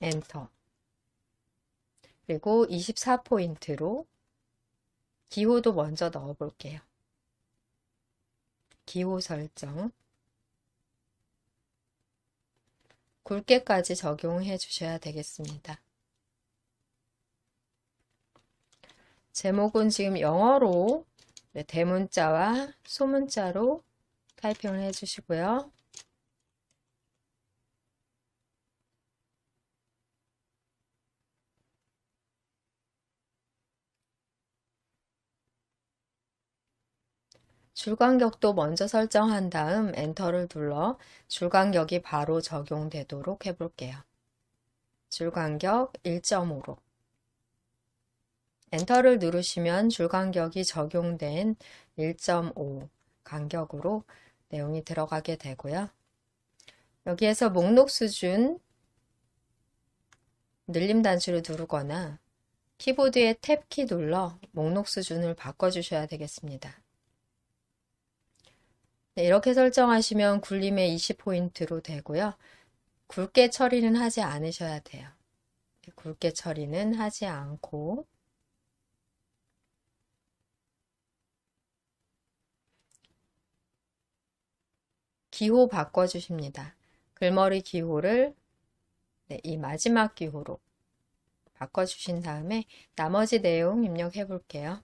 엔터. 그리고 24포인트로 기호도 먼저 넣어 볼게요. 기호 설정. 굵게까지 적용해 주셔야 되겠습니다. 제목은 지금 영어로 대문자와 소문자로 타이핑을 해주시고요. 줄간격도 먼저 설정한 다음 엔터를 눌러 줄간격이 바로 적용되도록 해볼게요. 줄간격 1.5로 엔터를 누르시면 줄간격이 적용된 1.5 간격으로 내용이 들어가게 되고요. 여기에서 목록 수준 늘림 단추를 누르거나 키보드의 탭키 눌러 목록 수준을 바꿔주셔야 되겠습니다. 네, 이렇게 설정하시면 굴림의 20포인트로 되고요. 굵게 처리는 하지 않으셔야 돼요. 굵게 처리는 하지 않고 기호 바꿔주십니다. 글머리 기호를 이 마지막 기호로 바꿔주신 다음에 나머지 내용 입력해 볼게요.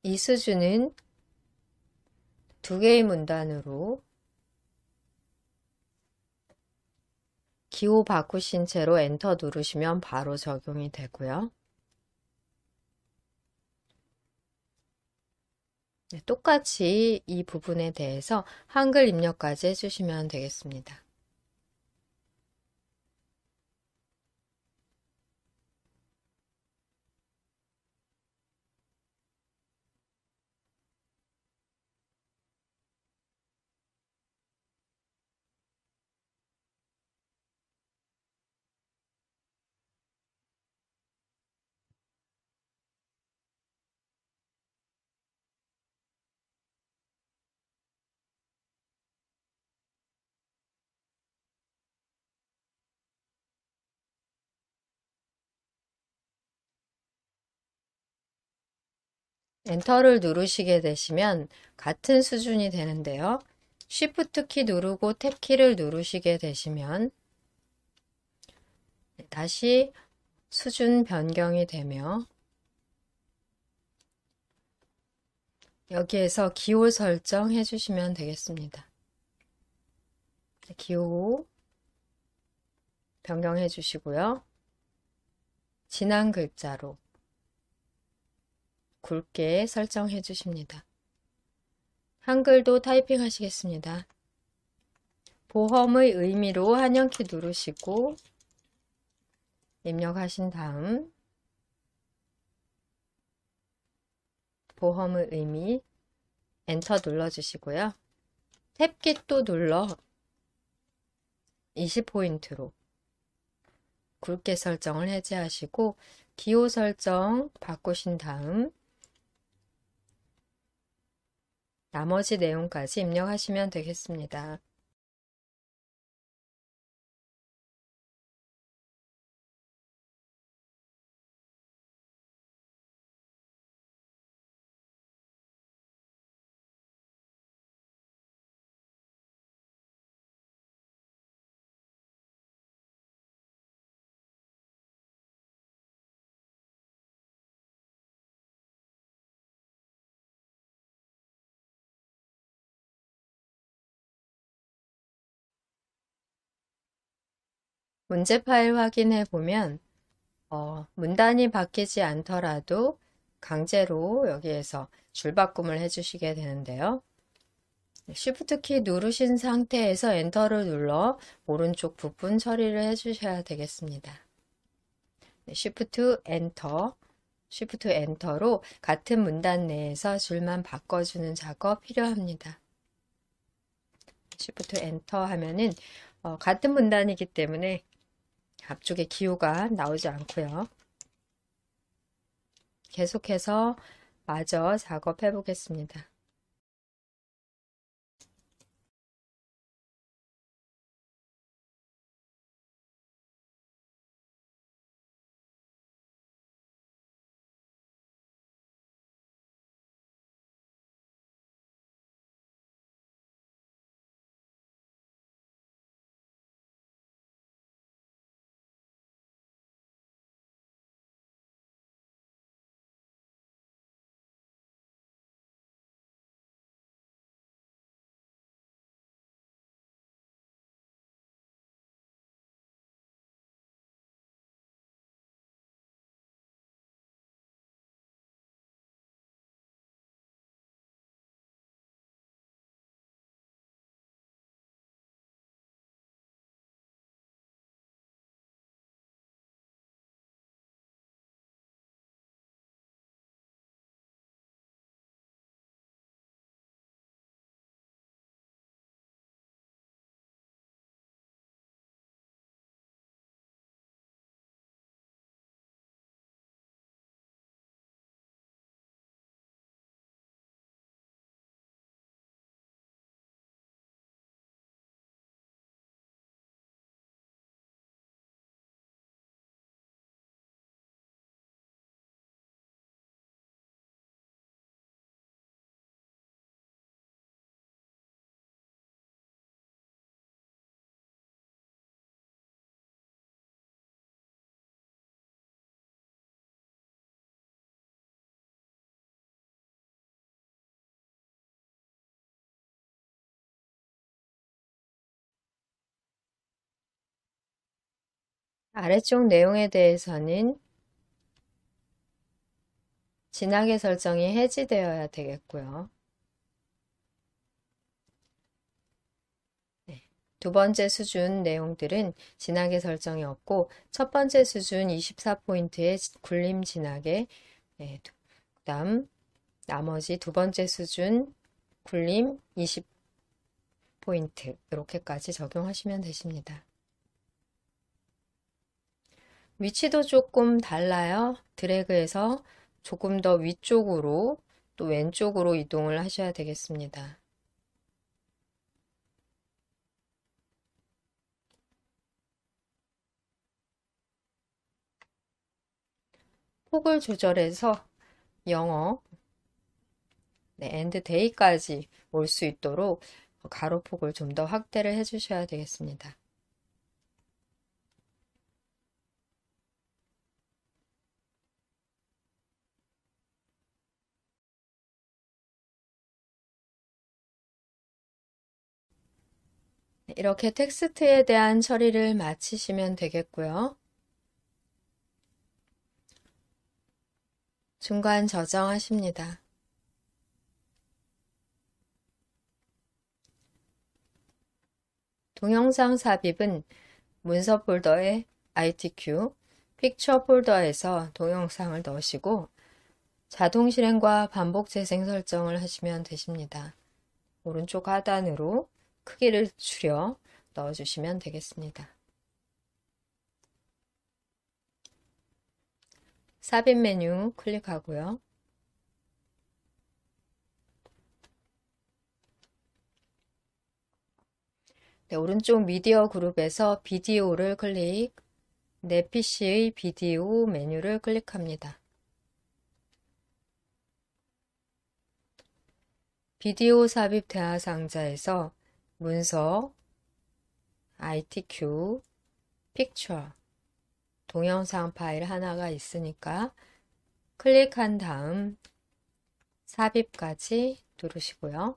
이 수준은 두 개의 문단으로 기호 바꾸신 채로 엔터 누르시면 바로 적용이 되고요. 네, 똑같이 이 부분에 대해서 한글 입력까지 해주시면 되겠습니다. 엔터를 누르시게 되시면 같은 수준이 되는데요. Shift 키 누르고 탭 키를 누르시게 되시면 다시 수준 변경이 되며 여기에서 기호 설정해 주시면 되겠습니다. 기호 변경해 주시고요. 진한 글자로 굵게 설정해 주십니다. 한글도 타이핑 하시겠습니다. 보험의 의미로 한영키 누르시고 입력하신 다음 보험의 의미 엔터 눌러주시고요. 탭키 또 눌러 20포인트로 굵게 설정을 해제하시고 기호 설정 바꾸신 다음 나머지 내용까지 입력하시면 되겠습니다. 문제 파일 확인해 보면 문단이 바뀌지 않더라도 강제로 여기에서 줄바꿈을 해주시게 되는데요. Shift 키 누르신 상태에서 엔터를 눌러 오른쪽 부분 처리를 해주셔야 되겠습니다. Shift 엔터, Shift 엔터로 같은 문단 내에서 줄만 바꿔주는 작업 필요합니다. Shift 엔터 하면은 같은 문단이기 때문에 앞쪽에 기호가 나오지 않고요. 계속해서 마저 작업해 보겠습니다. 아래쪽 내용에 대해서는 진하게 설정이 해지되어야 되겠고요. 네. 두 번째 수준 내용들은 진하게 설정이 없고 첫 번째 수준 24포인트의 굴림 진하게 네. 그 다음 나머지 두 번째 수준 굴림 20포인트 이렇게까지 적용하시면 되십니다. 위치도 조금 달라요. 드래그해서 조금 더 위쪽으로 또 왼쪽으로 이동을 하셔야 되겠습니다. 폭을 조절해서 영어 네, 엔드 데이까지 올 수 있도록 가로폭을 좀 더 확대를 해 주셔야 되겠습니다. 이렇게 텍스트에 대한 처리를 마치시면 되겠고요. 중간 저장하십니다. 동영상 삽입은 문서 폴더에 ITQ, 픽처 폴더에서 동영상을 넣으시고 자동 실행과 반복 재생 설정을 하시면 되십니다. 오른쪽 하단으로 크기를 줄여 넣어주시면 되겠습니다. 삽입 메뉴 클릭하고요. 네, 오른쪽 미디어 그룹에서 비디오를 클릭, 내 PC의 비디오 메뉴를 클릭합니다. 비디오 삽입 대화 상자에서 문서, ITQ, 픽처, 동영상 파일 하나가 있으니까 클릭한 다음 삽입까지 누르시고요.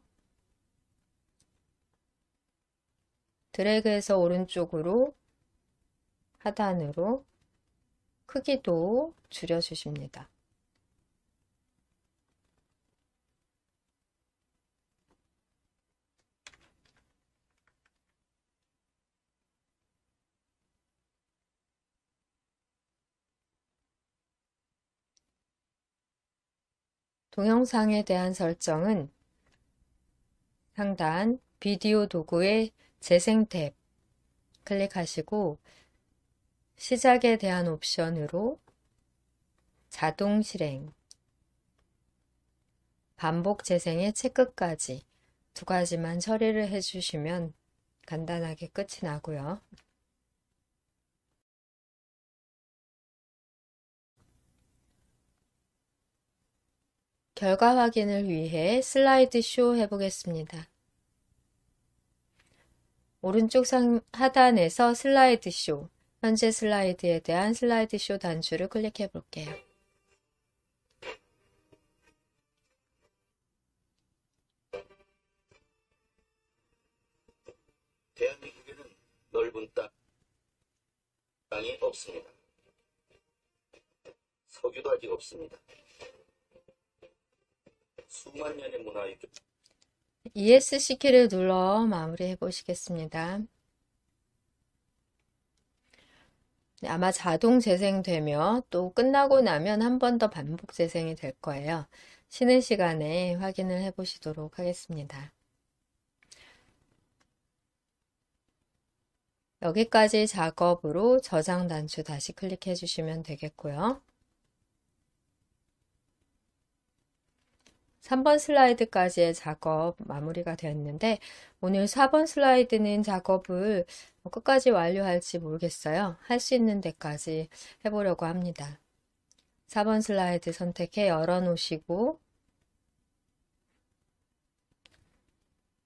드래그해서 오른쪽으로 하단으로 크기도 줄여주십니다. 동영상에 대한 설정은 상단 비디오 도구의 재생 탭 클릭하시고 시작에 대한 옵션으로 자동 실행, 반복 재생의 체크까지 두 가지만 처리를 해주시면 간단하게 끝이 나고요. 결과 확인을 위해 슬라이드 쇼 해보겠습니다. 오른쪽 하단에서 슬라이드 쇼, 현재 슬라이드에 대한 슬라이드 쇼 단추를 클릭해 볼게요. 대한민국에는 넓은 땅이 없습니다. 석유도 아직 없습니다. 수만 년의 문화유적 ESC 키를 눌러 마무리해 보시겠습니다. 네, 아마 자동 재생되며 또 끝나고 나면 한 번 더 반복 재생이 될 거예요. 쉬는 시간에 확인을 해 보시도록 하겠습니다. 여기까지 작업으로 저장 단추 다시 클릭해 주시면 되겠고요. 3번 슬라이드까지의 작업 마무리가 되었는데 오늘 4번 슬라이드는 작업을 끝까지 완료할지 모르겠어요. 할 수 있는 데까지 해보려고 합니다. 4번 슬라이드 선택해 열어 놓으시고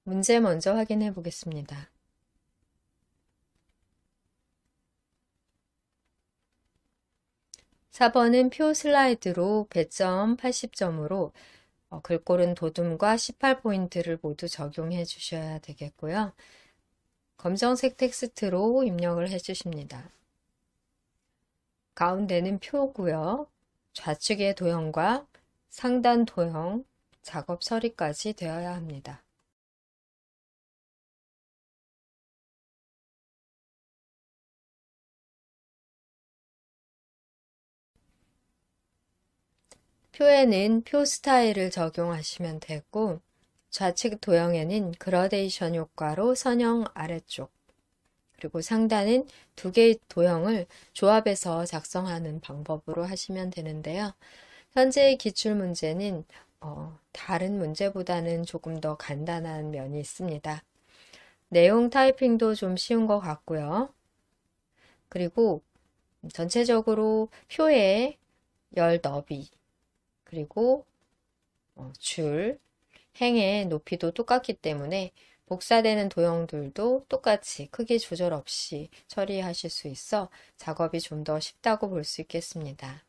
문제 먼저 확인해 보겠습니다. (4번은) 표 슬라이드로 배점 80점으로 글꼴은 도둠과 18포인트를 모두 적용해 주셔야 되겠고요. 검정색 텍스트로 입력을 해 주십니다. 가운데는 표고요. 좌측의 도형과 상단 도형, 작업 처리까지 되어야 합니다. 표에는 표 스타일을 적용하시면 되고 좌측 도형에는 그라데이션 효과로 선형 아래쪽 그리고 상단은 두 개의 도형을 조합해서 작성하는 방법으로 하시면 되는데요. 현재의 기출문제는 다른 문제보다는 조금 더 간단한 면이 있습니다. 내용 타이핑도 좀 쉬운 것 같고요. 그리고 전체적으로 표의 열 너비 그리고 줄, 행의 높이도 똑같기 때문에 복사되는 도형들도 똑같이 크기 조절 없이 처리하실 수 있어 작업이 좀 더 쉽다고 볼 수 있겠습니다.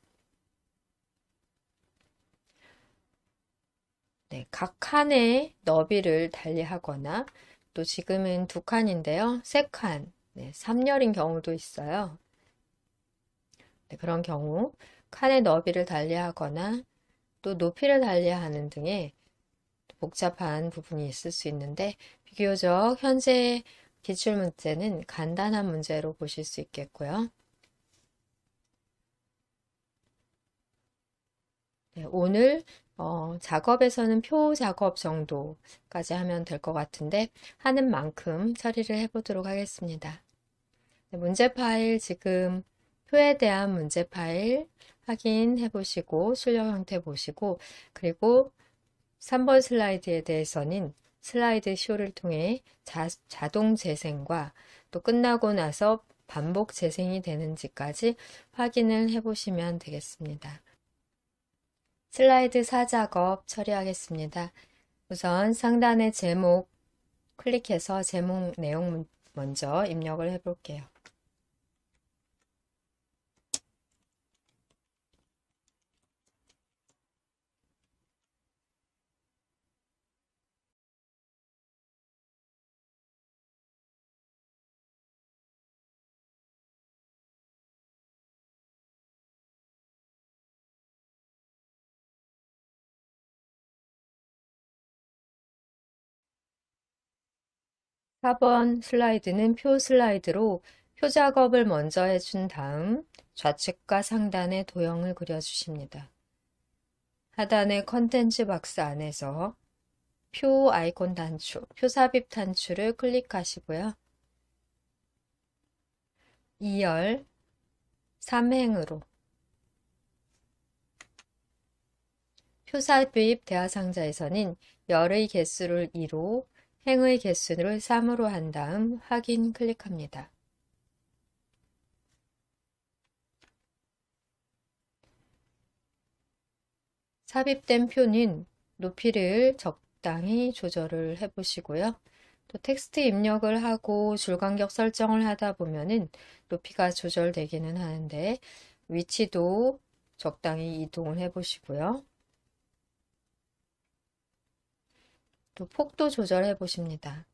네, 각 칸의 너비를 달리하거나 또 지금은 두 칸인데요. 세 칸, 3열인 경우도 있어요. 네, 그런 경우 칸의 너비를 달리하거나 또 높이를 달리하는 등의 복잡한 부분이 있을 수 있는데 비교적 현재 기출문제는 간단한 문제로 보실 수 있겠고요. 네, 오늘 작업에서는 표 작업 정도까지 하면 될 것 같은데 하는 만큼 처리를 해보도록 하겠습니다. 네, 문제 파일 지금 표에 대한 문제 파일 확인해 보시고 출력 형태 보시고 그리고 3번 슬라이드에 대해서는 슬라이드 쇼를 통해 자동 재생과 또 끝나고 나서 반복 재생이 되는지까지 확인을 해 보시면 되겠습니다. 슬라이드 4작업 처리하겠습니다. 우선 상단의 제목 클릭해서 제목 내용 먼저 입력을 해 볼게요. 4번 슬라이드는 표 슬라이드로 표 작업을 먼저 해준 다음 좌측과 상단에 도형을 그려주십니다. 하단의 컨텐츠 박스 안에서 표 아이콘 단추, 표 삽입 단추를 클릭하시고요. 2열 3행으로 표 삽입 대화상자에서는 열의 개수를 2로 행의 개수를 3으로 한 다음 확인 클릭합니다. 삽입된 표는 높이를 적당히 조절을 해 보시고요. 또 텍스트 입력을 하고 줄간격 설정을 하다 보면은 높이가 조절되기는 하는데 위치도 적당히 이동을 해 보시고요. 또 폭도 조절해 보십니다.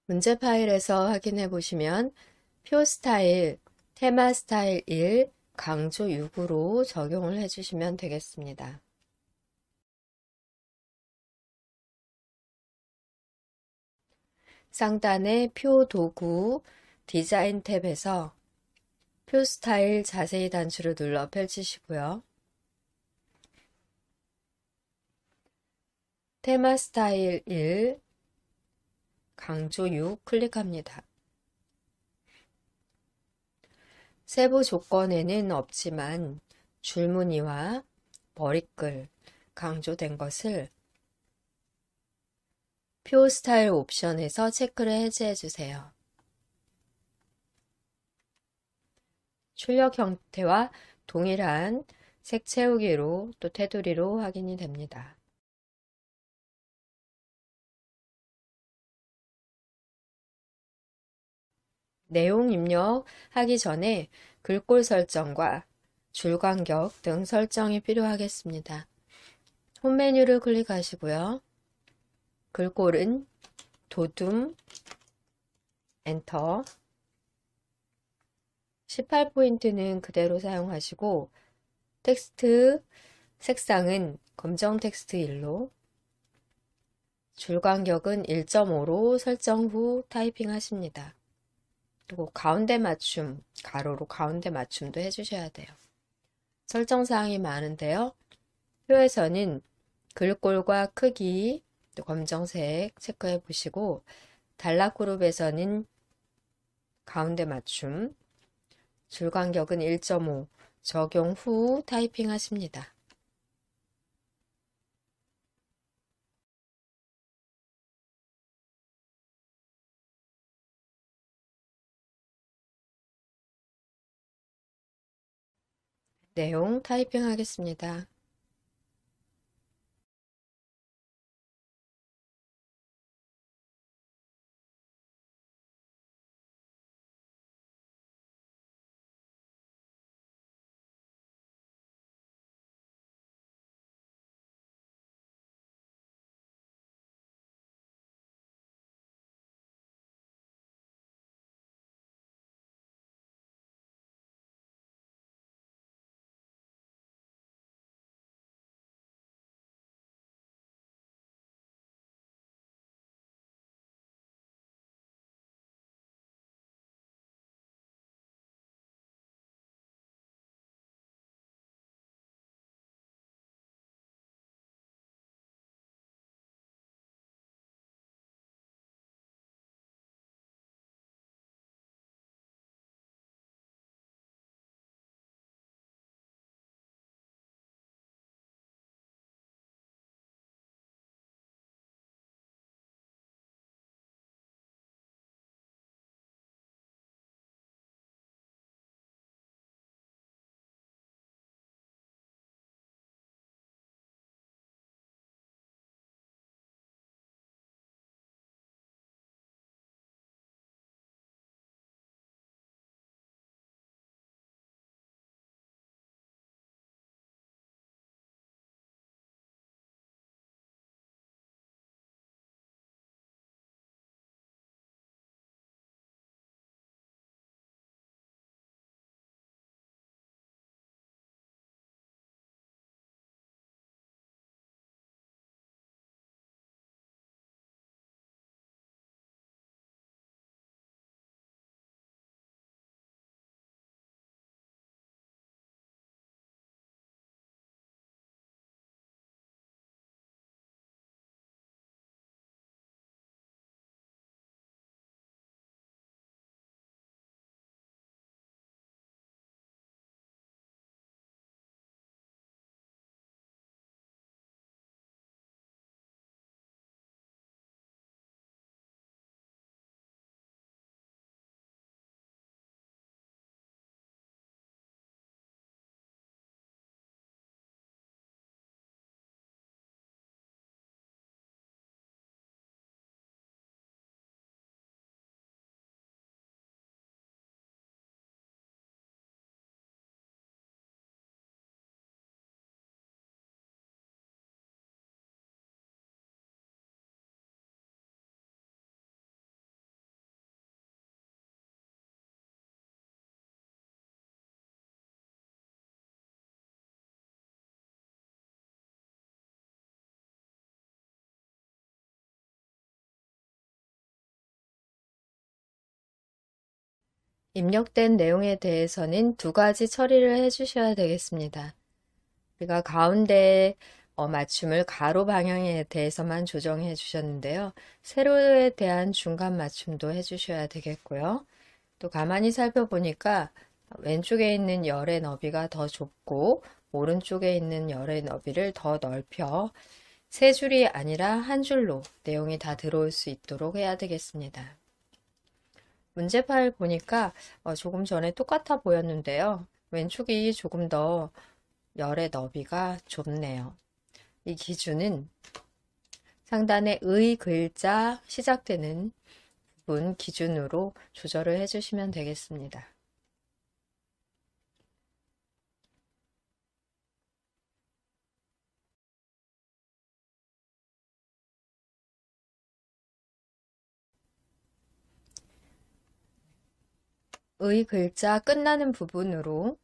문제 파일에서 확인해 보시면 표 스타일, 테마 스타일 1, 강조 6으로 적용을 해주시면 되겠습니다. 상단의 표 도구 디자인 탭에서 표 스타일 자세히 단추를 눌러 펼치시고요. 테마 스타일 1, 강조 6 클릭합니다. 세부 조건에는 없지만 줄무늬와 머리글 강조된 것을 표 스타일 옵션에서 체크를 해제해 주세요. 출력 형태와 동일한 색 채우기로 또 테두리로 확인이 됩니다. 내용 입력하기 전에 글꼴 설정과 줄 간격 등 설정이 필요하겠습니다. 홈 메뉴를 클릭하시고요. 글꼴은 도둠, 엔터, 18포인트는 그대로 사용하시고 텍스트 색상은 검정 텍스트 1로 줄 간격은 1.5로 설정 후 타이핑 하십니다. 그리고 가운데 맞춤, 가로로 가운데 맞춤도 해주셔야 돼요. 설정사항이 많은데요. 표에서는 글꼴과 크기, 또 검정색 체크해 보시고, 단락그룹에서는 가운데 맞춤, 줄 간격은 1.5, 적용 후 타이핑 하십니다. 내용 타이핑 하겠습니다. 입력된 내용에 대해서는 두 가지 처리를 해주셔야 되겠습니다. 우리가 가운데 맞춤을 가로 방향에 대해서만 조정해 주셨는데요. 세로에 대한 중간 맞춤도 해주셔야 되겠고요. 또 가만히 살펴보니까 왼쪽에 있는 열의 너비가 더 좁고 오른쪽에 있는 열의 너비를 더 넓혀 세 줄이 아니라 한 줄로 내용이 다 들어올 수 있도록 해야 되겠습니다. 문제 파일 보니까 조금 전에 똑같아 보였는데요. 왼쪽이 조금 더 열의 너비가 좁네요. 이 기준은 상단에 의 글자 시작되는 부분 기준으로 조절을 해주시면 되겠습니다. 의 글자 끝나는 부분으로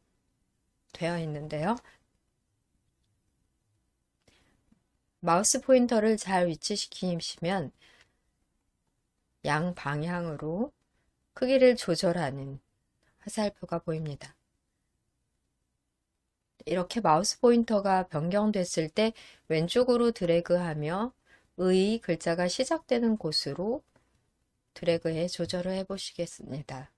되어 있는데요. 마우스 포인터를 잘 위치시키시면 양방향으로 크기를 조절하는 화살표가 보입니다. 이렇게 마우스 포인터가 변경됐을 때 왼쪽으로 드래그하며 의 글자가 시작되는 곳으로 드래그해 조절을 해 보시겠습니다.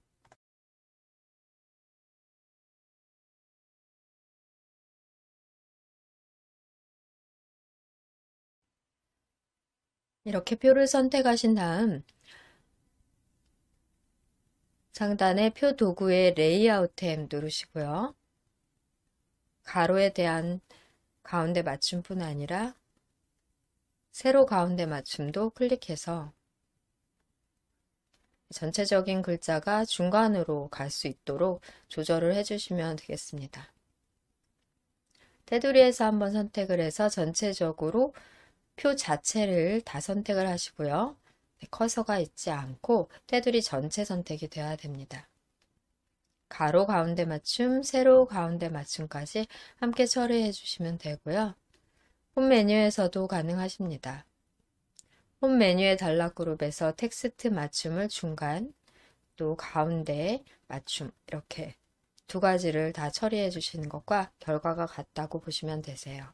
이렇게 표를 선택하신 다음 상단의 표 도구의 레이아웃 탭 누르시고요. 가로에 대한 가운데 맞춤뿐 아니라 세로 가운데 맞춤도 클릭해서 전체적인 글자가 중간으로 갈 수 있도록 조절을 해주시면 되겠습니다. 테두리에서 한번 선택을 해서 전체적으로 표 자체를 다 선택을 하시고요. 커서가 있지 않고 테두리 전체 선택이 되어야 됩니다. 가로 가운데 맞춤, 세로 가운데 맞춤까지 함께 처리해 주시면 되고요. 홈 메뉴에서도 가능하십니다. 홈 메뉴의 단락그룹에서 텍스트 맞춤을 중간, 또 가운데 맞춤 이렇게 두 가지를 다 처리해 주시는 것과 결과가 같다고 보시면 되세요.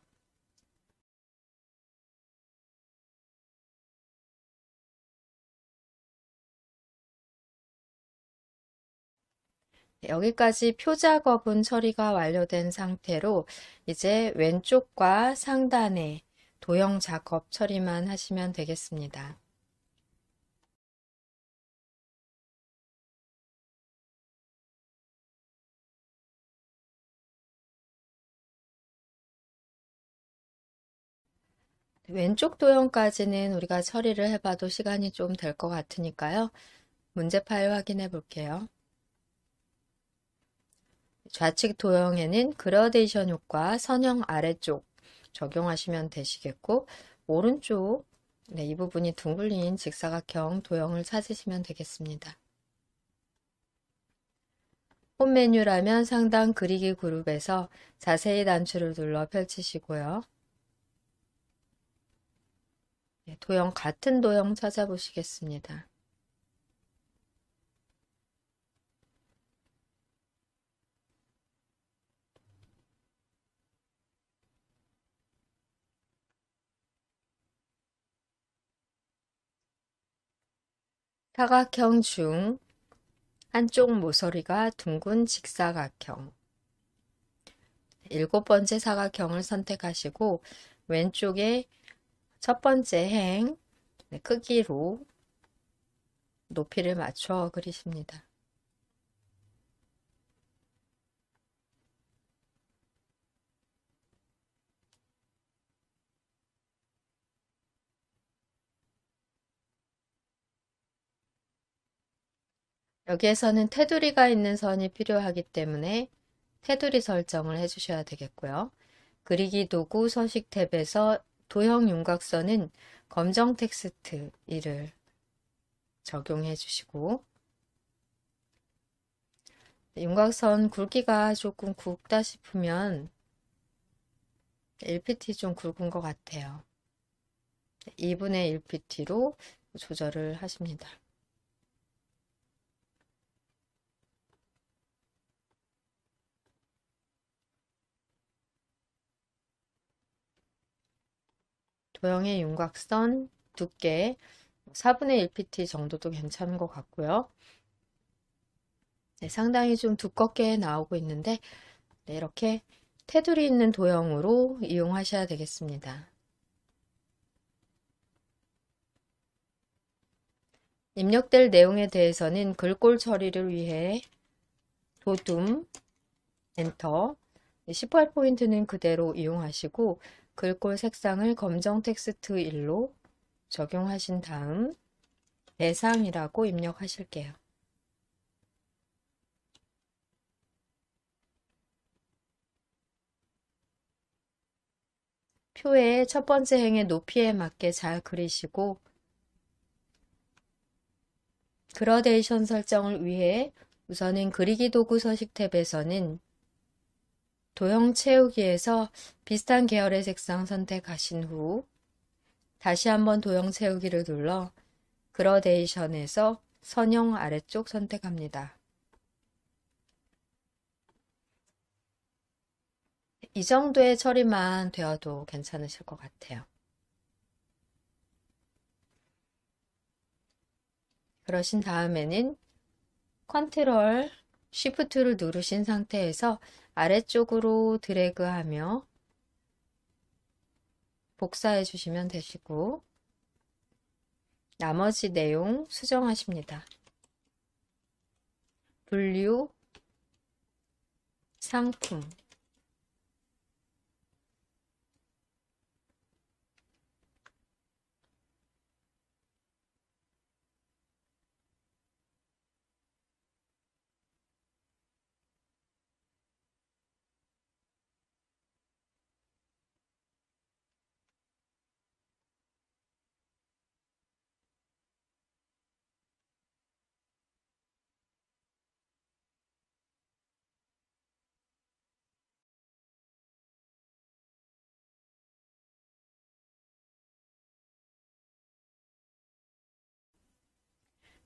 여기까지 표 작업은 처리가 완료된 상태로 이제 왼쪽과 상단에 도형 작업 처리만 하시면 되겠습니다. 왼쪽 도형까지는 우리가 처리를 해봐도 시간이 좀 될 것 같으니까요. 문제 파일 확인해 볼게요. 좌측 도형에는 그라데이션 효과 선형 아래쪽 적용하시면 되시겠고, 오른쪽 이 부분이 둥글린 직사각형 도형을 찾으시면 되겠습니다. 홈 메뉴라면 상단 그리기 그룹에서 자세히 단추를 눌러 펼치시고요. 도형 같은 도형 찾아보시겠습니다. 사각형 중 한쪽 모서리가 둥근 직사각형. 7번째 사각형을 선택하시고 왼쪽에 첫 번째 행 크기로 높이를 맞춰 그리십니다. 여기에서는 테두리가 있는 선이 필요하기 때문에 테두리 설정을 해주셔야 되겠고요. 그리기 도구 서식 탭에서 도형 윤곽선은 검정 텍스트 이를 적용해 주시고, 윤곽선 굵기가 조금 굵다 싶으면 1pt 좀 굵은 것 같아요. 2분의 1pt로 조절을 하십니다. 도형의 윤곽선 두께 4분의 1pt 정도도 괜찮은 것 같고요. 상당히 좀 두껍게 나오고 있는데 이렇게 테두리 있는 도형으로 이용하셔야 되겠습니다. 입력될 내용에 대해서는 글꼴 처리를 위해 도둠, 엔터, 18포인트는 그대로 이용하시고 글꼴 색상을 검정 텍스트 1로 적용하신 다음 대상이라고 입력하실게요. 표의 첫 번째 행의 높이에 맞게 잘 그리시고 그라데이션 설정을 위해 우선은 그리기 도구 서식 탭에서는 도형 채우기에서 비슷한 계열의 색상 선택하신 후 다시 한번 도형 채우기를 눌러 그라데이션에서 선형 아래쪽 선택합니다. 이 정도의 처리만 되어도 괜찮으실 것 같아요. 그러신 다음에는 컨트롤 쉬프트를 누르신 상태에서 아래쪽으로 드래그하며 복사해 주시면 되시고 나머지 내용 수정하십니다. 분류, 상품,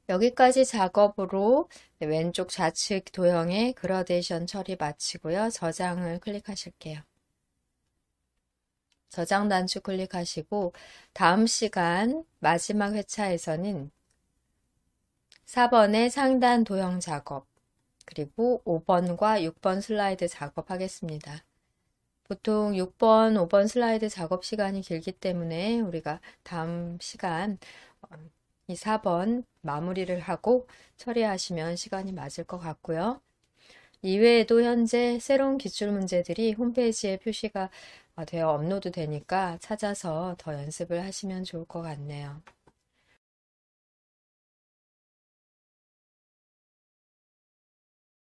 여기까지 작업으로 왼쪽 좌측 도형의 그라데이션 처리 마치고요. 저장을 클릭하실게요. 저장 단추 클릭하시고 다음 시간 마지막 회차에서는 4번의 상단 도형 작업 그리고 5번과 6번 슬라이드 작업하겠습니다. 보통 6번, 5번 슬라이드 작업 시간이 길기 때문에 우리가 다음 시간 이 4번 마무리를 하고 처리하시면 시간이 맞을 것 같고요. 이외에도 현재 새로운 기출 문제들이 홈페이지에 표시가 되어 업로드 되니까 찾아서 더 연습을 하시면 좋을 것 같네요.